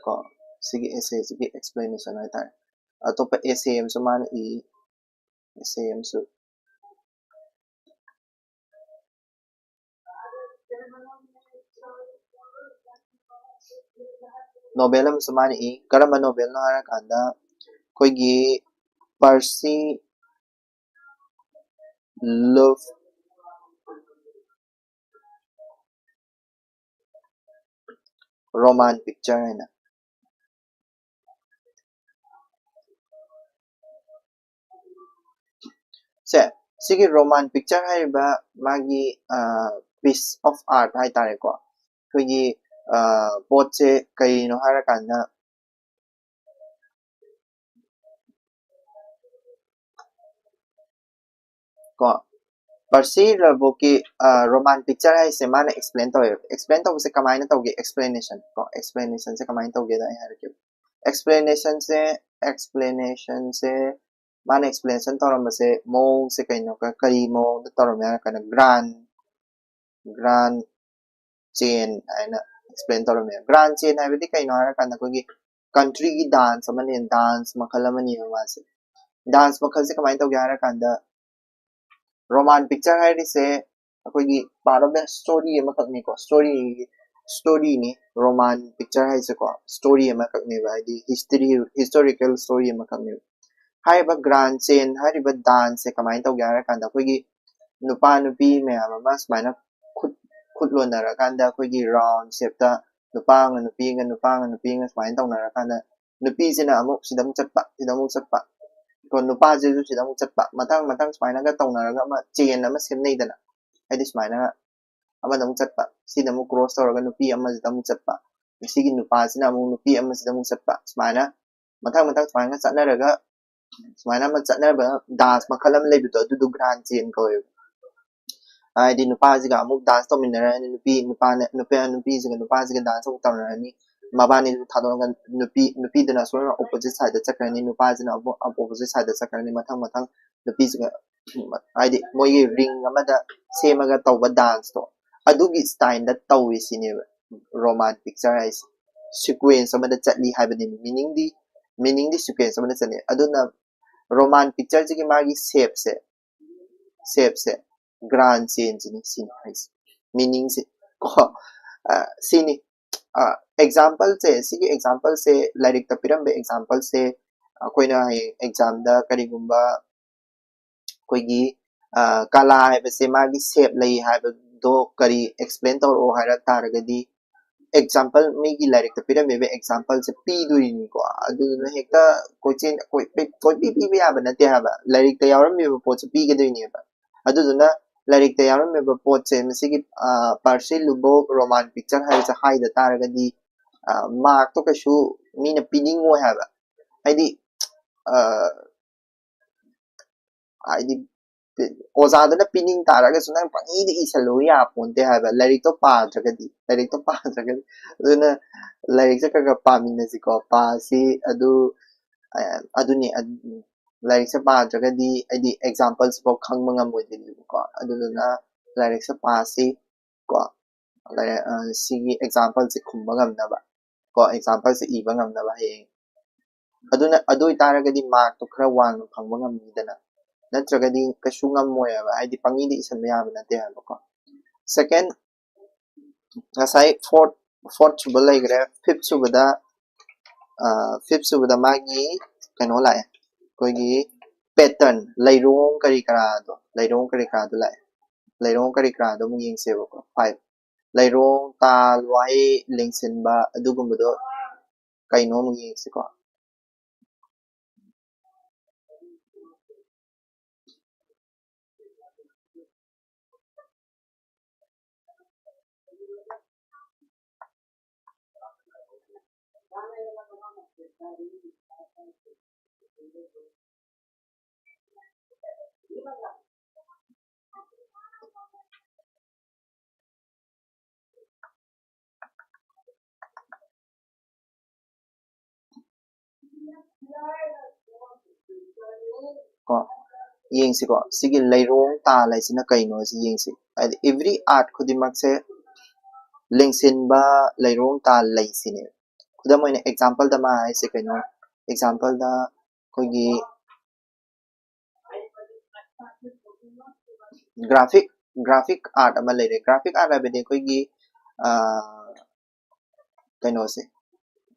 ko sige essay sige explanation hai ta atope essay masu mana e essay masu novel masu mana e karama novel no hara kanda koigi Percy love roman picture hai na se sige roman picture hai ba magi piece of art hai tare ko koigi pot se kai no hara kanda ko Percy love ki roman picture hai se mana explain to se kamai na to ge explanation ko explanation se kamai to ge da hai ke explanation se mana explanation to ram se mo se kai no ka kai mo to ram ya kana grand chain aina explain to ram ya grand chain hai bidi kai no hara kana ko gi country ki dance amane dance makhal amani ma se dance makhal se kamai to ge hara kanda roman picture hai se akogi part of the story ama kakni ko story ni roman picture hai se ko story ama kakni ba di historical story ama kakni hai ba grand chain hai ba dance se kamai to gyara kanda akogi nupa nupi me ama smaina khut lo na ra kanda akogi round shape ta nupa nga nupi nga smaina to na ra kanda nupi sina amuk sidam chatpa ko nupa je ju sidam chatpa matang smaina ga to na ra ma chain ama semnei dana hai dis maina ama dam chatpa si dam cross tawraga nupi ama dam chatpa sigi nupa sina amu nupi ama dam chatpa smaina matang smaina chatnaraga smaina ma chatnaba dance makhalam lebido du grand chain ko ai di nupa siga amu dance to minara nupi siga dance to tawrani mabani thadonga nupi dana so opposite side da chakrani nupa sina opposite side da chakrani matang nupi siga ai di moi ring ama da semaga tawba dance to adugi style da tawi sine roman picture hai sequence ama da chatli haibani meaning di sequence ama da chani aduna roman picture ji magi shape se grand change ni sin hai meaning se ko sini example se sigi example se lyric ta piram be example se koina exam da karigumba koigi kala hai se magi shape lai hai do kari explain tawro haira taragadi example megi lyric ta piram be example se pi duini ko adu na hekta koichin koi pi ya ba na te ha ba lyric ta yawram me po se pi ga duini ba adu na lyric ta yawram me po se mesigi partial lubo roman picture hai se hai da taragadi mark to kashu mina pinning wo ha ba haidi haidi ओजादना पिनिंग तारागा सुना पंगीद इसलो या पोंते हाबा lyric तो पाद्रगदी अदुना lyric से कगा पामिनसी को पासी अदुनी लाइरिक से पाद्रगदी आइदी एग्जांपल्स को खंगबा ngam को अदुना लाइरिक से पासी को सिगी एग्जांपल से खुंबा ngam को एग्जांपल से इबा ngam हे अदुना अदुई तारागदी मार्क तो खरा वांग फंगबा ngam नत्रगदी कशु ngam आइदी पंगीद इसन में याबना ते हाबको second ngasai fourth suba laigre fifth suba magi kano lai koigi pattern lairong kari kara do lai ꯂꯩꯔꯣꯡ ꯀꯔꯤ ꯀꯔꯥꯗꯣ ꯑꯃꯨꯛ ꯌꯦꯡꯁꯦꯕꯀꯣ 5 ꯂꯩꯔꯣꯡ ꯇꯥ ꯂꯋꯥꯏ ꯂꯦꯡꯁꯤꯟꯕ ꯑꯗꯨꯒꯨꯝꯕꯗꯣ ꯀꯩꯅꯣ ꯑꯃꯨꯛ ꯌꯦꯡꯁꯤꯀꯣ ꯀꯣ ꯌꯦꯡꯁꯤꯀꯣ ꯁꯤꯒꯤ ꯂꯩꯔꯣꯡ ꯇꯥ ꯂꯩꯁꯤꯅ ꯀꯩꯅꯣ ꯁꯤ ꯌꯦꯡꯁꯤ ꯍꯥꯏꯗꯤ एवरी आर्ट खुदिमꯛꯁꯦ ꯂꯦꯡꯁꯤꯟꯕ ꯂꯩꯔꯣꯡ ꯇꯥ ꯂꯩꯁꯤꯅꯦ खुदम ꯑꯣꯏꯅ एग्जांपल दा मा हाइसे कइनो एग्जांपल दा कोइगी ग्राफिक आर्ट अमा लेरे ग्राफिक आर्ट हाबदे कोइगी कइनो से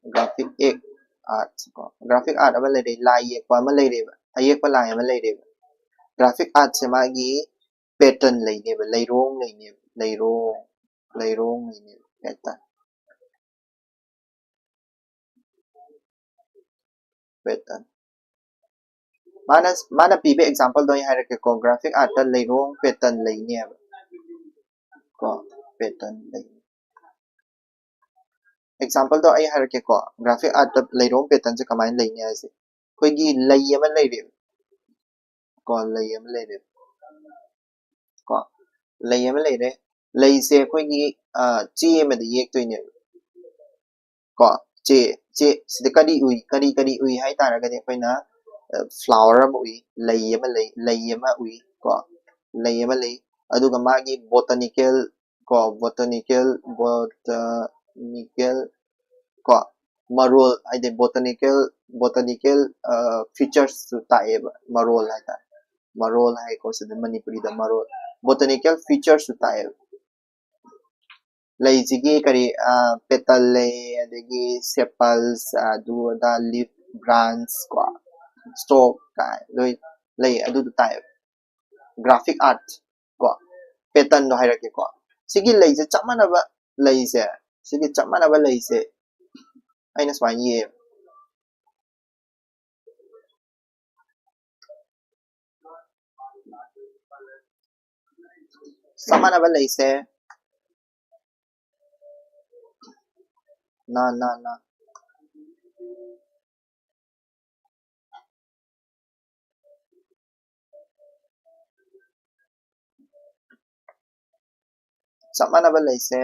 ग्राफिक एक आर्ट को ग्राफिक आर्ट अमा लेरे लाई येकपा अमा लेरे अयेकपा लाई अमा लेरे ग्राफिक आर्ट से मागी पैटर्न लेने लैरोंग लेने लैरोंग लेने पैटर्न माना पीबे एग्जांपल दो यहाँ रखे को ग्राफिक आर्ट लैरोंग पैटर्न लेने को पैटर्न लेने एग्जांपल दो यहाँ रखे को ग्राफिक आर्ट लैरोंग पैटर्न से कमाइन लेने ऐसे कोई गी लई अमा लेरे को लई अमा लेरे को लई अमा लेरे लई से कोई गी चे में द येक तो इन्हें को चे सिद करी उई हाई तारा कदे कोई ना फ्लावर अमा उई लई अमा उई को लई अमा लई अदुगा मागी botanical को मरोल आइदे botanical features सु ताएबा मरोल हाई ता मरोल हाई को सिद मणिपुरी दा मरोल botanical features सु ताएबा लैजिगी करी पेटल ले अदगी सेपल्स अदु दा लीफ ब्रांच को स्टॉक का लोई लई अदु ताए ग्राफिक आर्ट को पैटर्न नो हाइरके को सिगी लैसे चमनबा लैसे सिगी चमनबा लैसे अइना स्वाइन ये चमनबा लैसे ना चमनबा लैसे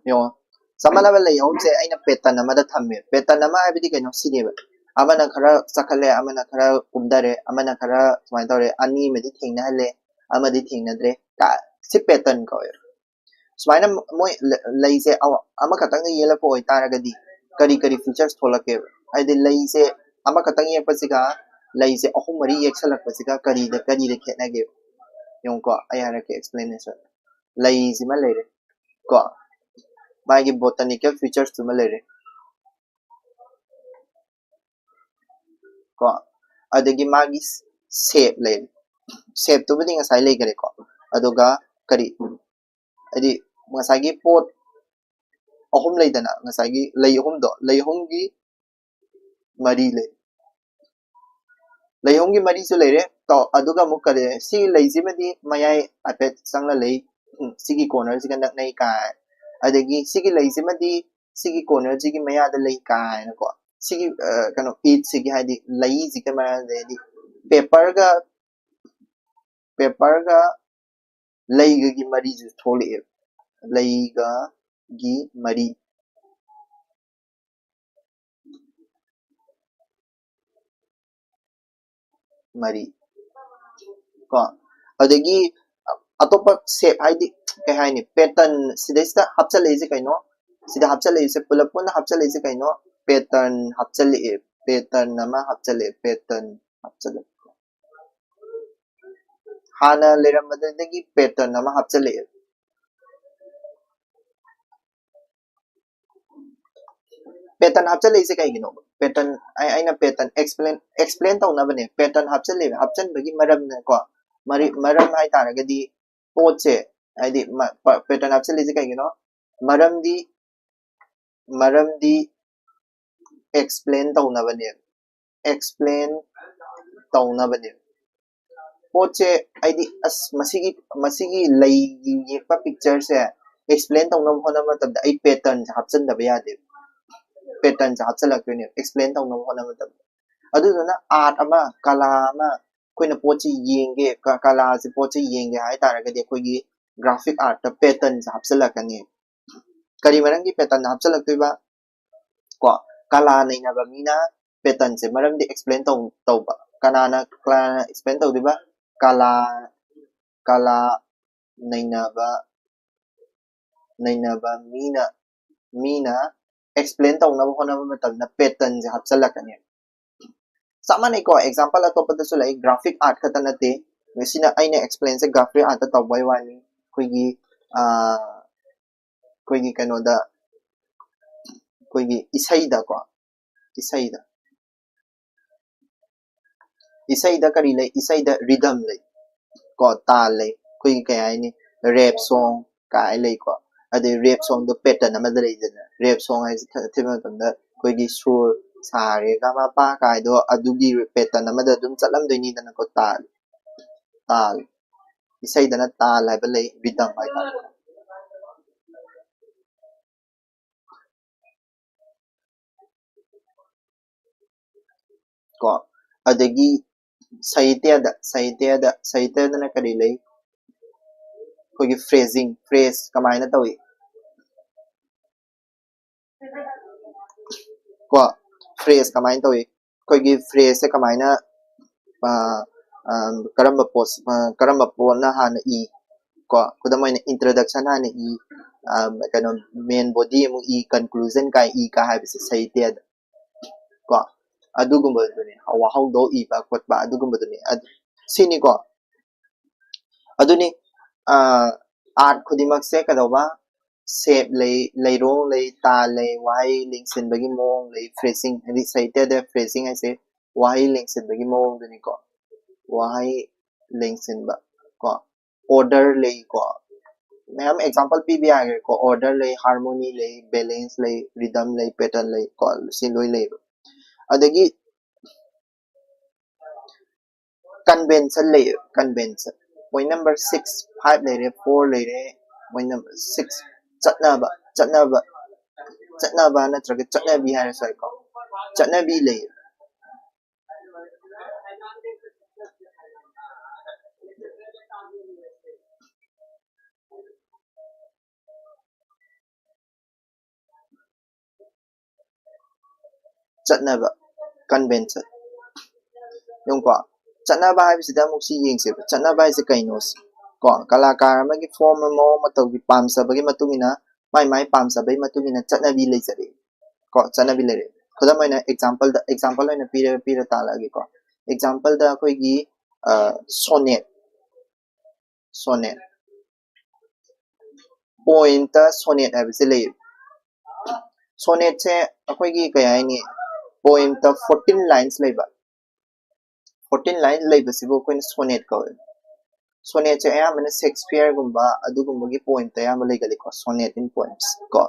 यो समनबा लैहोंसे अइना पैटर्न अमा दा थम्मे पैटर्न अमा हाइबदि कइनो सिनेबा अमना खरा चखले अमना खरा उमदरे अमना खरा समाय तौरे अनि मेदि थेंगनहले अमदि थेंगनद्रे का सि पैटर्न को समायना मोय लैसे अमा खतंग येलपो ओइ तारगदि करी फीचर्स थोलके हाइदि लैसे अमा खतंग येपसिगा लैसे अहुम मरी येक्सलकपसिगा करी द खेनागे योंको आयारा के एक्सप्लेनेशन लैसिमा लेरे को मागी botanical features तुम लेरे को अदगी मागी shape लेरे shape तो बदि ngasai लेगरे को अदुगा करी अदि ngasagi pot ahum leidana ngasagi lei ahum gi mari mari su leire to aduga muk kare si leisi madi mayai apet sangla lei sigi corner siga nak nei ka adagi sigi leisi madi sigi corner sigi maya da lei ka na ko sigi kano pit sigi hadi lei sigi ma de paper ga lei gi mari ju tholi lei ga gi mari को अदगी अतोप shape हाइदि कय हाइनि pattern सिदैसदा हपचलेजे कइनो सिदा हपचलेजे pull-up पुन हपचलेजे कइनो pattern हपचले pattern नमा हपचले pattern हपचले hana leirambadagi pattern ama hapchale pattern hapchale ise kaigino pattern aina pattern explain taunabane pattern hapchale hapchanbagi maram ko maram hai taragadi potse haidi pattern hapchale ise kaigino maramdi explain taunabane explain taunabane potse haidi as masigi lay yekpa picture se explain taunab hona matamda ai pattern hapchandaba yade pattern hapchalakne explain taunab hona matamda aduduna art ama kala ama koina pochi yenge kala se pochi yenge hai taragadi koigi graphic art ta pattern hapchalakani kari marangi pattern hapchalaktoiba ko kala neinaba mina pattern se maramdi explain tauba kanana explain taudiba kala kala neinaba mina explain taunaba honaba matamda pattern se hapchalakani samane ko example atopa dasu lai graphic art khata nate mesina aina explain se graphic art ta tawbai wani koigi kanoda koigi isaida ko isaida kari lai isaida rhythm lai ko tal lai koigi kaya ni rap song kai lai ko ade rap song do pattern ama lai jana rap song ai thima tamda koigi sur sare gama pa kai do adugi pattern ama da dum chalam doini dana ko tal isaida na tal lai ba lai rhythm ai ta ko adagi sahitya na kari lai koigi phrasing phrase kamaina tawi ko phrase kamaina tawi koigi phrase se kamaina karamba pona hana i ko kudamaina introduction hana i kano main body mu i conclusion kai i ka haibise sahitya ko adugumba dune haudo iba khotba adugumba dune sini ko aduni art khudimak se kadoba shape leirong lei ta lei wai lingsin bagi mong lei phrasing adi sahitya de phrasing ase wai lingsin bagi mong dune ko wai lingsin ba ko order lei ko ma'am example P भी आ गए को order lei harmony lei balance lei rhythm lei pattern lei ko sin loi lei adagi convention lei convention point number 6 5 lei 4 lei point number 6 chatnaba natraga chatnabi hai sai ko chatnabi lei chatnaba convention yung ko chatnaba hai sida mu si yeng se chatnaba hai se kaino ko kalakar amagi form mo matawgi pamsabagi matungina mai pamsabagi matungina chatnabi lei jare ko chatnabi lei khudamaina example na pira talagi ko example da koi gi sonnet point ta sonnet habise lei sonnet se akoi gi kaya ni poem ta 14 lines leiba 14 lines leiba sibo koi sonnet ko sonnet se ayamana Shakespeare gumba adugumba gi poem ta ayama leigali ko sonnet in poems ko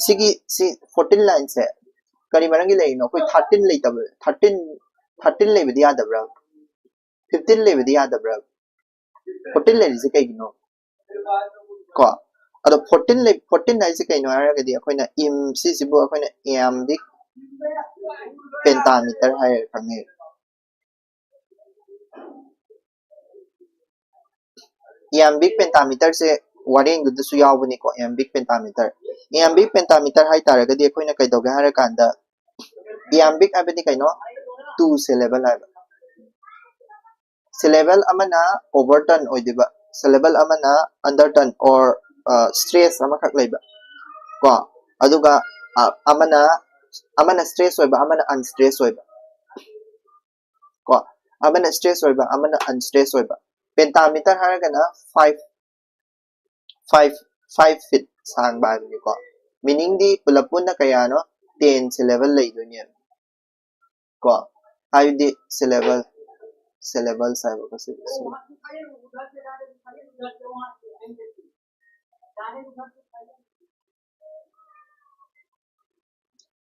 sigi 14 lines se kari marangi lei no koi 13 leitab 13 leibadi yadabra 15 leibadi yadabra 14 lei se kai gino ko ado 14 lei se kai no ara gadi akoina im si sibo akoina iambic pentameter hai kange iambic pentameter se wareng du su yawbani ko iambic pentameter hai taragadi akoina kai doge hara kanda iambic abani kaino 2 syllable hai syllable amana overturn oidiba syllable amana underturn or stress amakhak leiba ko aduga amana stress oiba amana unstress oiba ko amana stress oiba amana unstress oiba pentameter haragana 5 feet sang ba ni ko meaning di pulapun na kaya no 10 se level lay do ni ko ay di se level sa ko se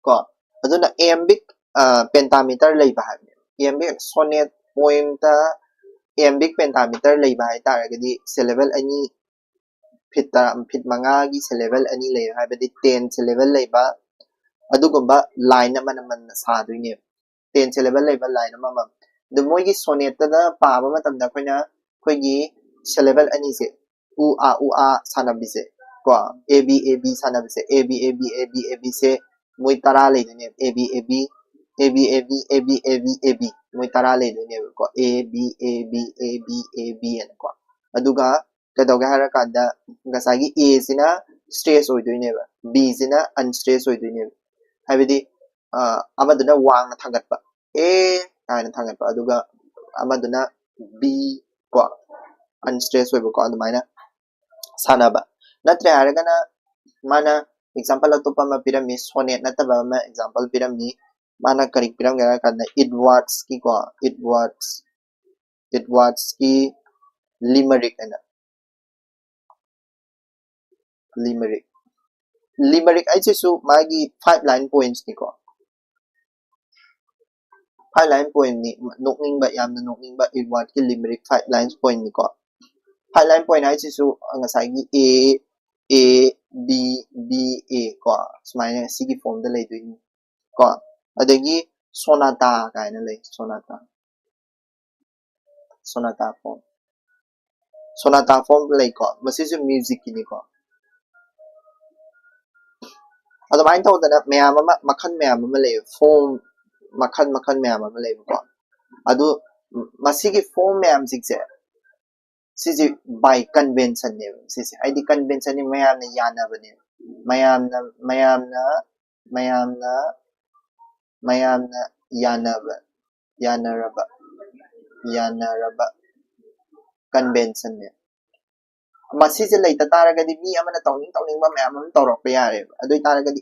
ko aduna iambic pentameter lay ba iambic sonnet point ta iambic pentameter lay ba taragadi se level ani fit mangagi se level ani lay habadi 10 se level lay ba adugumba line naman sa do ni 10 se level lay ba line naman the moigi sonnet ta pa ba matamda koina koigi se level ani se u a sanabise ko ab sanabise ab se moi tara lay do ni ab moi tara lay do ni ko ab en ko aduga kadawga harakanda gasagi a sina stress oidoine ba b sina unstress oidoine habidi amaduna wang na thangatpa a kaina thangatpa aduga amaduna b ko unstress oibo ko adumaina sanaba natre haragana mana example atopa ma pirami sonnet nataba ma example pirami mana kari piram gara kana edwards ki limerick ana limerick ai su magi 5 line points ni ko 5 line point ni nokningba yamna nokningba edward ki limerick 5 lines point ni ko 5 line point ai su ngasai gi a b a ko smaina sigi form da lay doini ko adagi sonata kaina lay sonata form lay ko masi su music ni ko adamain tawdana mayam ama makhan mayam ama lay form makhan mayam ama lay ko adu masigi form mayam sigse sisi by convention ne sisi id convention ni mayam na yana bane mayam na yanaraba convention ne masise lay tataragadi mi amana tawning ba mayam am tawrok pa yare adu taragadi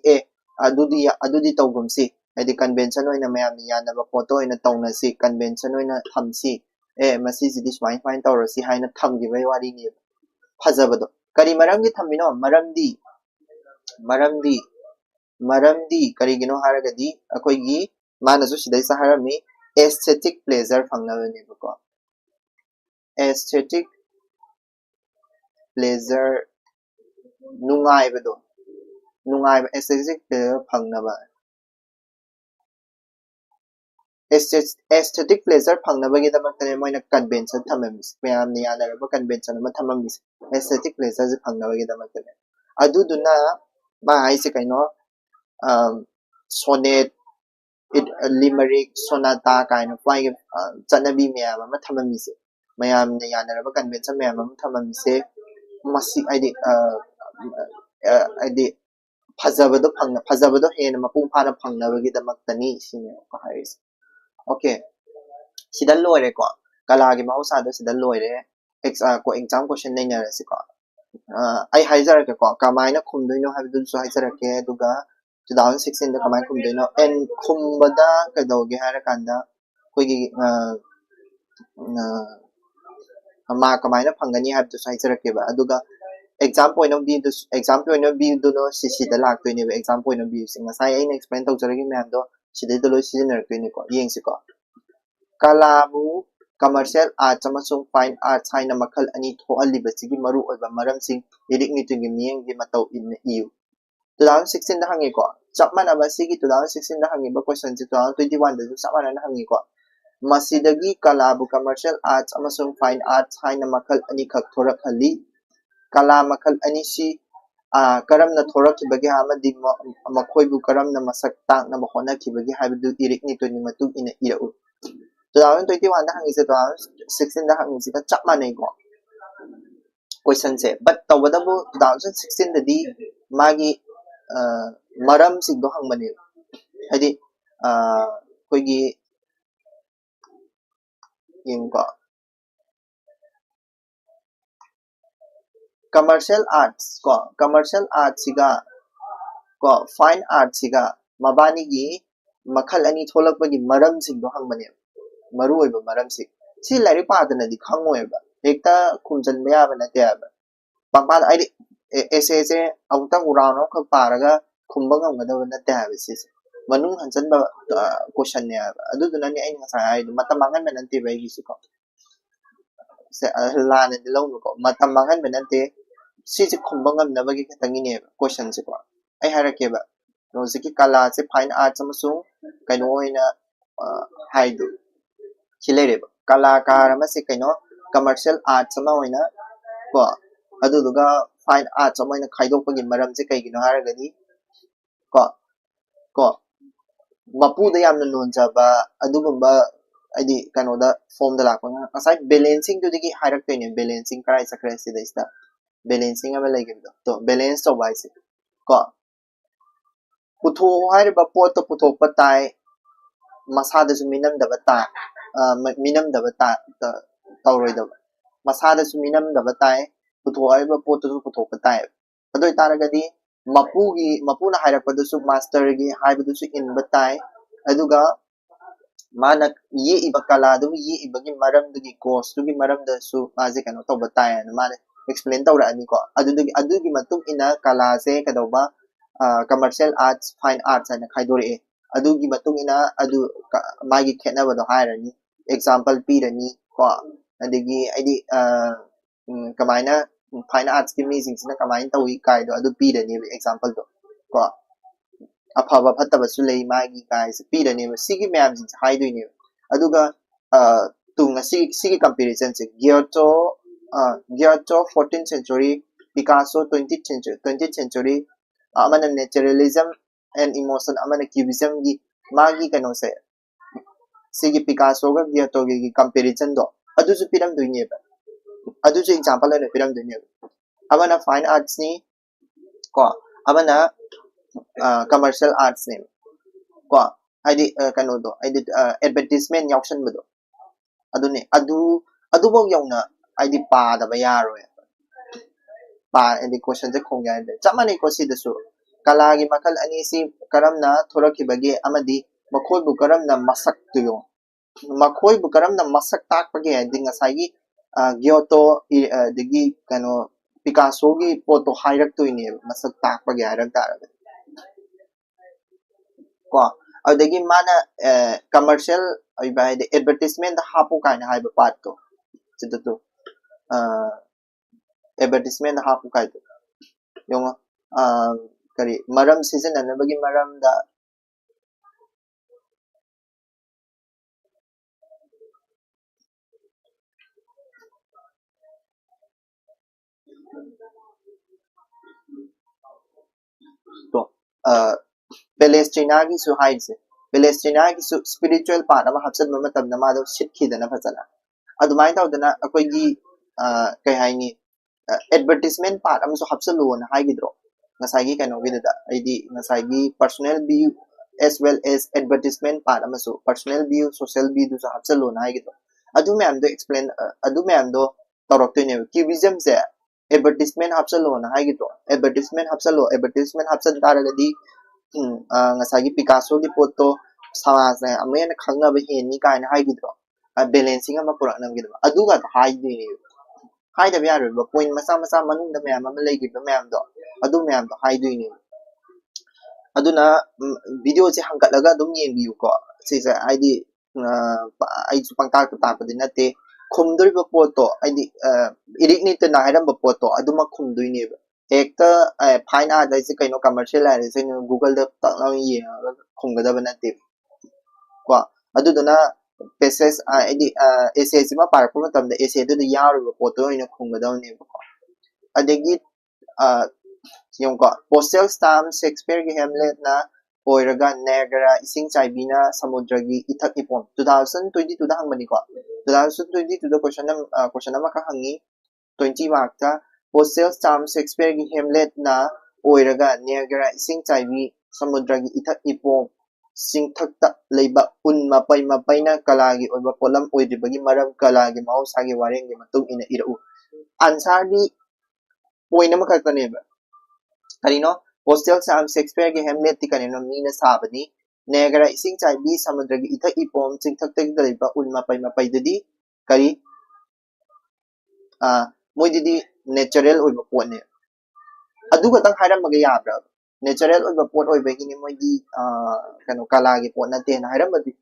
adudi tawgumsi id convention oina mayam ni yanaba photo oina tawnasi convention oina thamsi masisi di fine tawrasi haina thamgi bai wari ni phajabado kari maramgi thamino maramdi karigino haragadi akoigi manasu sidai saharami aesthetic pleasure fangnabani ko aesthetic pleasure nungaiba aesthetic pleasure fangnaba aesthetic pleasure fangnabagi damakne moina convention thamamis mayamni yanaraba convention ama thamamis aesthetic pleasure fangnabagi damakne aduduna ma aise kaino sonnet limerick sonata kaina fly chanabi mayam ama thamamise mayamni yanaraba convention mayam ama thamamise masi id phajabado hena mapung phana phangnabagi damakni sine ko haris okay sida loire ko kalagi Mahousa do sida loire ko exam question neinarasi ko ai haijarake ko kamaina khumdoino habdu so haijarake duga 2016 da kamaina khumdoino en khumbada kadawge harakanda koigi ma kamaina phangani habdu so haijarake ba aduga exam point of view do no sisi da laktoini ba exam point of view singa sai aina explain tawjaragi ma'am do sidai do loi sijinar ko yengsi ko kalabu commercial arts amasung fine arts haina makhal ani thoalibasigi maru oiba maramsing irik nitungi miyenggi matau in iu 2016 da hangi ko chapmana basigi 2016 da hangi ba question 2021 da chapmana na hangi ko masidagi kalabu commercial arts amasung fine arts haina makhal ani khak thorak hali kala makhal ani si karamna thorakibagi amadi makhoibu karamna masak tangna mahona kibagi habdu irik nituni matung ina irau 2021 da hangi se 2016 da hangi se chap manai ko question se but tawadabu 2016 da di magi maram sig do hangmani hadi koigi yung ko commercial arts ko commercial arts siga ko fine arts siga mabani gi makhal ani tholakpagi maram sing do hangbane maru oiba maram sing si lari padana di khangoiba ekta khumjan maya bana te aba pangpad ai ese awtang round of paraga khumba ngamgada na te aba si manung hanjan ba question ne aba adu duna ni ai ngasa ai matamangan menan te bai gi ko se lana di law ko matamangan menan te si khumba ngamna bagi katangi ne question si ko ai harake ba no ziki kala se fine art samasung kaino oina haidu chilere kalakar ama se kaino commercial art sama oina ko adu duga fine art sama oina khaidokpagi maram se kaigino haragadi ko ko mapu da yamna nonjaba adugumba adi kanoda form da lakona asai balancing to digi hairaktoine balancing karai sakre se da ista balancing ama laigebdo to balance to wise ko putho haiba pot to putho patai masada su minam da bata tawroi da masada su minam da batai putho haiba pot to putho patai adoi taragadi mapuna hairakpadu su master gi haibu su in batai aduga mana ye iba kala du ye ibagi maram dugi course dugi maram da su maje kano to batai na mane explain tawra ani ko adugi matung ina kala se kadoba commercial arts fine arts ana khaidore adugi matung ina adu magi khena bado hairani example pirani ko adigi aidi kamaina fine arts ki meaning sina kamain tawi kai do adu pirani example do ko afaba fataba su lei magi kai se pirani sigi ma'am sin haidoini aduga tunga sigi comparison se Giotto 14th century Picasso 20th century amana naturalism and emotion amana cubism gi magi kano se sigi Picasso ga Giotto gi comparison do adu su piram doine ba adu su example na piram doine amana fine arts ni ko amana commercial arts ni ko adi kano do adi advertisement yakshan bado adune adu bog yauna adi pa da ba yaro pa adi question je khongya de chamani ko si dasu kalagi makal ani si karamna thorakibagi amadi makhoi bu karamna masak tuyo makhoi bu karamna masak tak pagi adi ngasai Giotto digi kano Picasso gi photo hairak tuine masak tak pagi hairak tar ko adagi mana commercial aiba de advertisement da hapu kaina haiba part ko chitu advertisement da hapu kai yung kari maram season na bagi maram da to Palestina gi su haise Palestina gi su spiritual part ama hapsat matam na ma do shit khidana phasana adumai tawdana akoi gi kai haini advertisement part ama su hapsalu na haigidro ngasai gi kano gidada id ngasai gi personal view as well as advertisement part ama su personal view social view du su hapsalu na haigidro adu me am do explain adu me am do tawraktoine cubism se advertisement hapsalu na haigidro advertisement hapsan taragadi ngasagi Picasso di photo samaj na amena khangba henni kaina haigidro balancing ama purak nam gidro aduga haidini haida byaro ba point masa manung da mayam ama leigidro mayam do adu mayam do haidini aduna video se hangatlaga dum yengbiu ko se id ai su pangta ta pa dinate khumdoi ba poto id irik ni te na hairam ba poto aduma khumdoi ne ba ekta fine art ai se kaino commercial art se google da ta na ye khumgada ba nate ko aduduna peses id essays ma par ko matam da essay du yaru ba poto ina khumgada ne ko adegi yung ko postal stamp Shakespeare gi Hamlet na oiraga Niagara ising chaibina samudragi ithak ipon 2022 da hangmani ko 2022 da question nama ka hangi 20 mark ta postal stamp Shakespeare gi Hamlet na oiraga Niagara ising chaibi samudragi ithak ipon singthakta leiba un mapai na kalagi oiba polam oidibagi maram kalagi Mahousa gi Wareng gi matung ina irau answer di point nama kakta neba karino postal sam Shakespeare ge Hamlet ti kanino mina sabani negara ising chai bi samudra gi ithak ipom chingthak tek daliba ulma pai dadi kari moididi natural oiba pot ne aduga tang hairam maga yabra natural oiba pot oiba gi ni moidi kano kala gi pot na te na hairam badi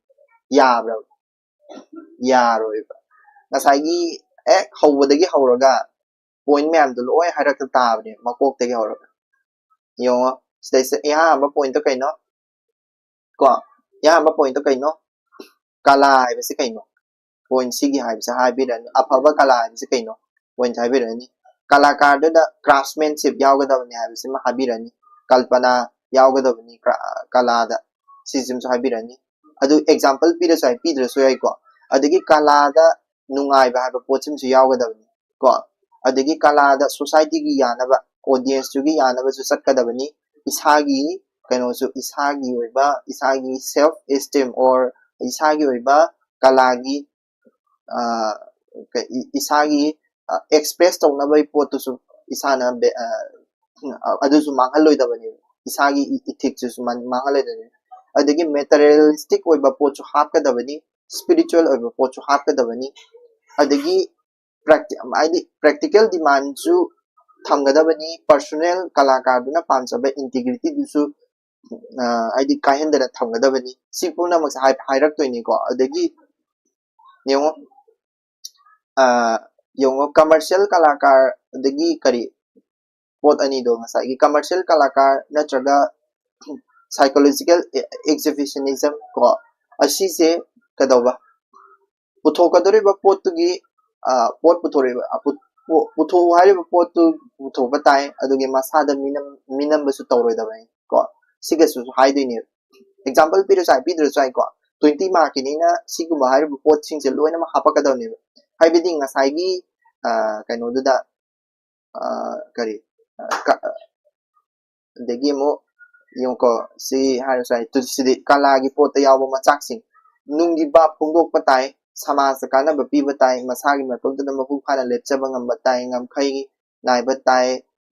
yabra yaroiba ngasagi hawdagi hawraga point ma'am do loy hairak tabne makok tagi hawraga yo stay ya ba point to kaino ko ya ba point to kaino kala haiba se kaino point sigi haiba se haibiran afaba kala haiba se kaino point haibirani kalakar da craftsmanship yawgadabani haiba se ma habirani kalpana yawgadabani kala da sizim so habirani adu example pira sai pidra so yai ko adagi kala da nungai ba haiba pochim su yawgadabani ko adagi kala da society gi yanaba audience gi yanaba su satkadabani isagi kaino su isagi oiba isagi self esteem or isagi oiba kalagi isagi express tawna bai pot su isana adu su mangaloi dabani isagi ethics su mangaloi dabani adagi materialistic oiba pot su hapkadabani spiritual oiba pot su hapkadabani adagi practical demand su thamgadabani personal kalakar duna pamsaba integrity dusu aidi kahendana thamgadabani sipuna maksa hairak toini ko adagi yongo yongo commercial kalakar adagi kari pot ani do ngasagi commercial kalakar natraga psychological exhibitionism ko asi se kadawa puthokadoriba potugi pot puthoriba putho hariba potu puthoba tai adugi masada minam basu tawroidabani ko siga su haidini example pidro sai ko 20 mark ni na siguma hariba pot sing se loina ma hapakadawni haibidi ngasagi kaino duda kari degi mo yung ko si haro sai tu si kalagi pot yawa machaksing nungi ba pungdok patai samasa kana ba pi batai masagi matong da mapu phana lepchaba ngam batai ngam khai nai batai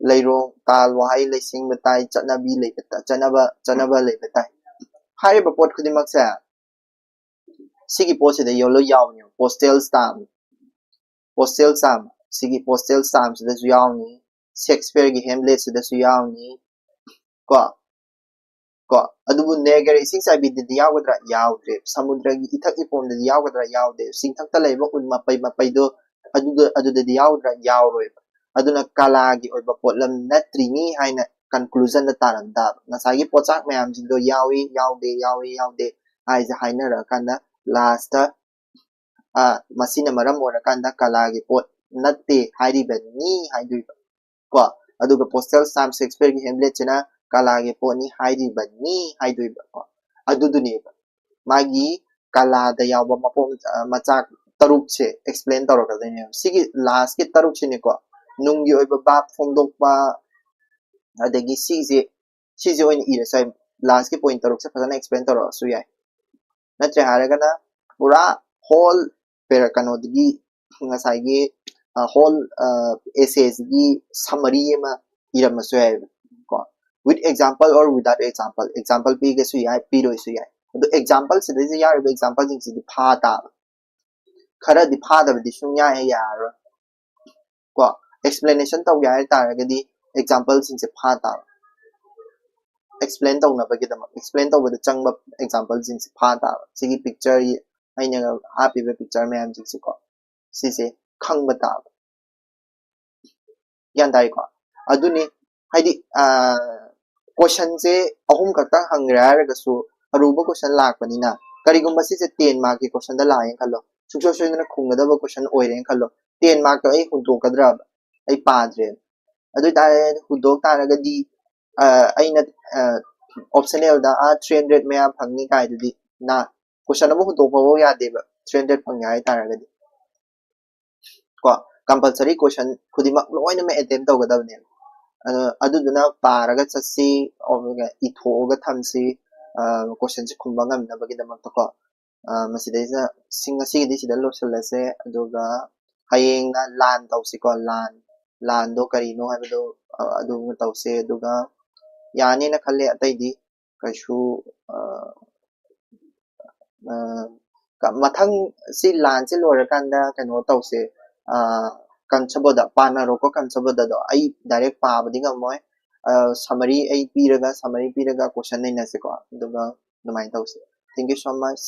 leiro tal wahai leising batai chanabi le bata chanaba le batai hari ba pot khudi maksa sigi pot de yolo yawni postal stamp sigi postal stamp de yawni Shakespeare gi Hamlet de yawni ko adubu negare ising sabi de yawadra yawdre samudra gi ithak ipom de yawadra yawde singthak ta leiba un mapai do adu de yawdra yawroi aduna kala gi oiba potlam natrini haina conclusion da taranda nasagi pochak mayam jing do yawi yawde haise haina ra kana last masina maram ora kanda kala gi pot natte hairibani haidui ko aduga postal stamp Shakespeare gi Hamlet chena kalagi po ni heibani haidui ba aduduni magi kala da yawa mapom machak taruk che explain tarok da ne sigi last ki taruk che ni ko nunggi oiba bab phongdok pa adagi sije oin ira sai last ki point taruk se phana explain tarok su yai natre haraga na pura whole pera kano digi ngasai gi whole essays gi summary ma ira ma su yai ko with example or without example pi ge su yai pi roi su yai do example se de ya example jing si pha ta khara di pha da di sung ya ya ro ko explanation taw ya ta ga di example jing se pha ta explain taw na ba gi da explain taw da chang ba example jing se pha ta sigi picture aina ga happy be picture me am jing si ko si se khangba ta yan dai ko aduni haidi question se ahum kakta hangra ra ga su aruba question lak panina karigumba si se 10 mark ki question da la yen khalo sukso soina khungada ba question oiren khalo 10 mark ai hunto kadra ai padre adu ta hunto ta ra di aina optional da 300 me am phangni kai di na question abu hunto pa ya de ba 300 phang ya ta ra di ko compulsory question khudima loina me attempt to gada ne aduduna paraga chasi oga ithoga thamsi question se khumba ngam na bagi damak to ko masidesa singa sigi di sida lo selase aduga hayeng na lan tawsi ko lan ꯂꯥꯟꯗꯣ ꯀꯔꯤꯅꯣ ꯍꯥꯏꯕꯗꯣ ꯑꯗꯨꯝ ꯇꯧꯁꯦ ꯑꯗꯨꯒ ꯌꯥꯅꯤꯅ ꯈꯜꯂꯦ ꯑꯇꯩꯗꯤ ꯀꯩꯁꯨ ꯃꯊꯪ ꯁꯤ ꯂꯥꯟꯁꯦ ꯂꯣꯏꯔꯀꯥꯟꯗ ꯀꯩꯅꯣ ꯇꯧꯁꯦ ꯀꯟꯁꯕꯣꯗ ꯄꯥꯅꯔꯣꯀꯣ ꯀꯟꯁꯕꯣꯗꯗꯣ ꯑꯩ ꯗꯥꯏꯔꯦꯛ ꯄꯥꯕꯗꯤ ꯉꯝꯃꯣꯏ ꯁꯃꯔꯤ ꯑꯩ ꯄꯤꯔꯒ ꯀꯣꯏꯁꯟ ꯅꯩꯅꯁꯦꯀꯣ ꯑꯗꯨꯒ ꯑꯗꯨꯃꯥꯏꯅ ꯇꯧꯁꯦ ꯊꯦꯡꯛ ꯌꯨ ꯁꯣ ꯃꯆ